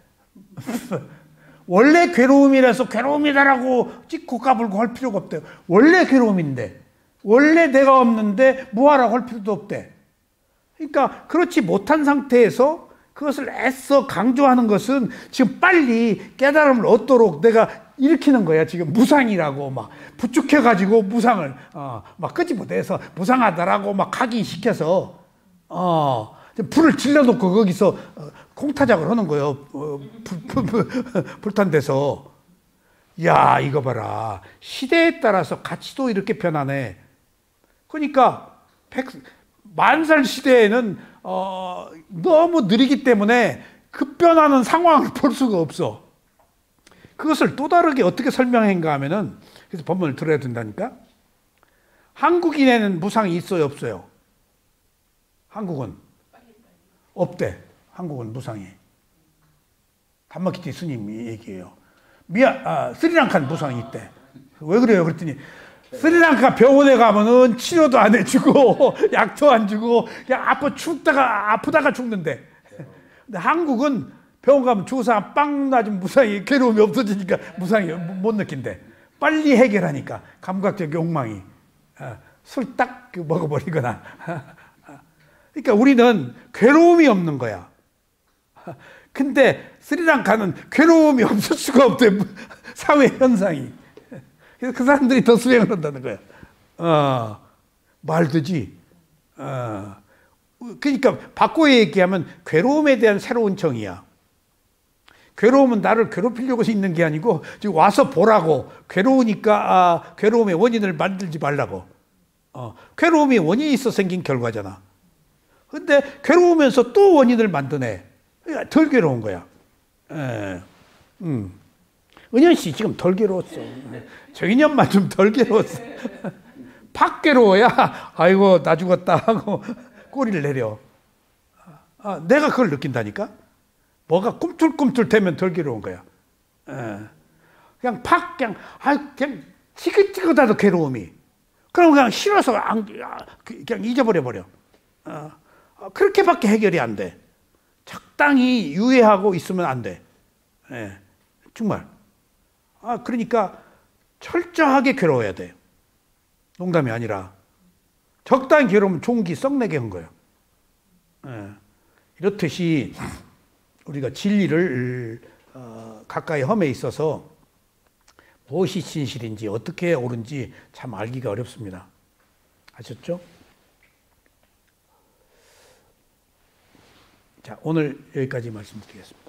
원래 괴로움이라서 괴로움이다라고 찍고 까불고 할 필요가 없대. 원래 괴로움인데 원래 내가 없는데 무하라고 할 필요도 없대. 그러니까 그렇지 못한 상태에서 그것을 애써 강조하는 것은 지금 빨리 깨달음을 얻도록 내가 일으키는 거야. 지금 무상이라고 막 부축해가지고 무상을 막 끄집어내서 무상하다라고 막 각인시켜서 불을 질러놓고 거기서 콩타작을 하는 거예요. 불탄 데서. 야, 이거 봐라. 시대에 따라서 가치도 이렇게 변하네. 그러니까 만살 시대에는 너무 느리기 때문에 급변하는 상황을 볼 수가 없어. 그것을 또 다르게 어떻게 설명한가 하면은, 그래서 본문을 들어야 된다니까. 한국인에는 무상이 있어요, 없어요? 한국은 없대. 한국은 무상이. 담마키티 스님이 얘기해요. 스리랑카는 무상이 있대. 왜 그래요? 그랬더니 스리랑카 병원에 가면은 치료도 안 해주고 약도 안 주고 그냥 아프다가 죽는데. 근데 한국은 병원 가면 주사 빵 놔주면 무상히 괴로움이 없어지니까 무상히 못 느낀대. 빨리 해결하니까 감각적 욕망이 술 딱 먹어버리거나. 그러니까 우리는 괴로움이 없는 거야. 근데 스리랑카는 괴로움이 없을 수가 없대. 사회 현상이. 그래서 그 사람들이 더 수행을 한다는 거야. 말되지. 그러니까 바꿔 얘기하면 괴로움에 대한 새로운 정의야. 괴로움은 나를 괴롭히려고 있는 게 아니고 지금 와서 보라고. 괴로우니까 괴로움의 원인을 만들지 말라고. 괴로움이 원인이 있어 생긴 결과잖아. 근데 괴로우면서 또 원인을 만드네. 덜 괴로운 거야. 은현 씨 지금 덜 괴로웠어. 정인현만 좀 덜 괴로웠어. 팍 괴로워야 아이고 나 죽었다 하고 꼬리를 내려. 내가 그걸 느낀다니까. 뭐가 꿈틀꿈틀 되면 덜 괴로운 거야. 그냥 팍 그냥 지긋지긋하다 괴로움이. 그럼 그냥 싫어서 그냥 잊어버려 버려. 그렇게밖에 해결이 안 돼. 적당히 유예하고 있으면 안 돼. 정말. 그러니까 철저하게 괴로워야 돼. 농담이 아니라. 적당히 괴로우면 종기 썩내게 한 거예요. 이렇듯이 우리가 진리를 가까이 험에 있어서 무엇이 진실인지 어떻게 옳은지 참 알기가 어렵습니다. 아셨죠? 자, 오늘 여기까지 말씀드리겠습니다.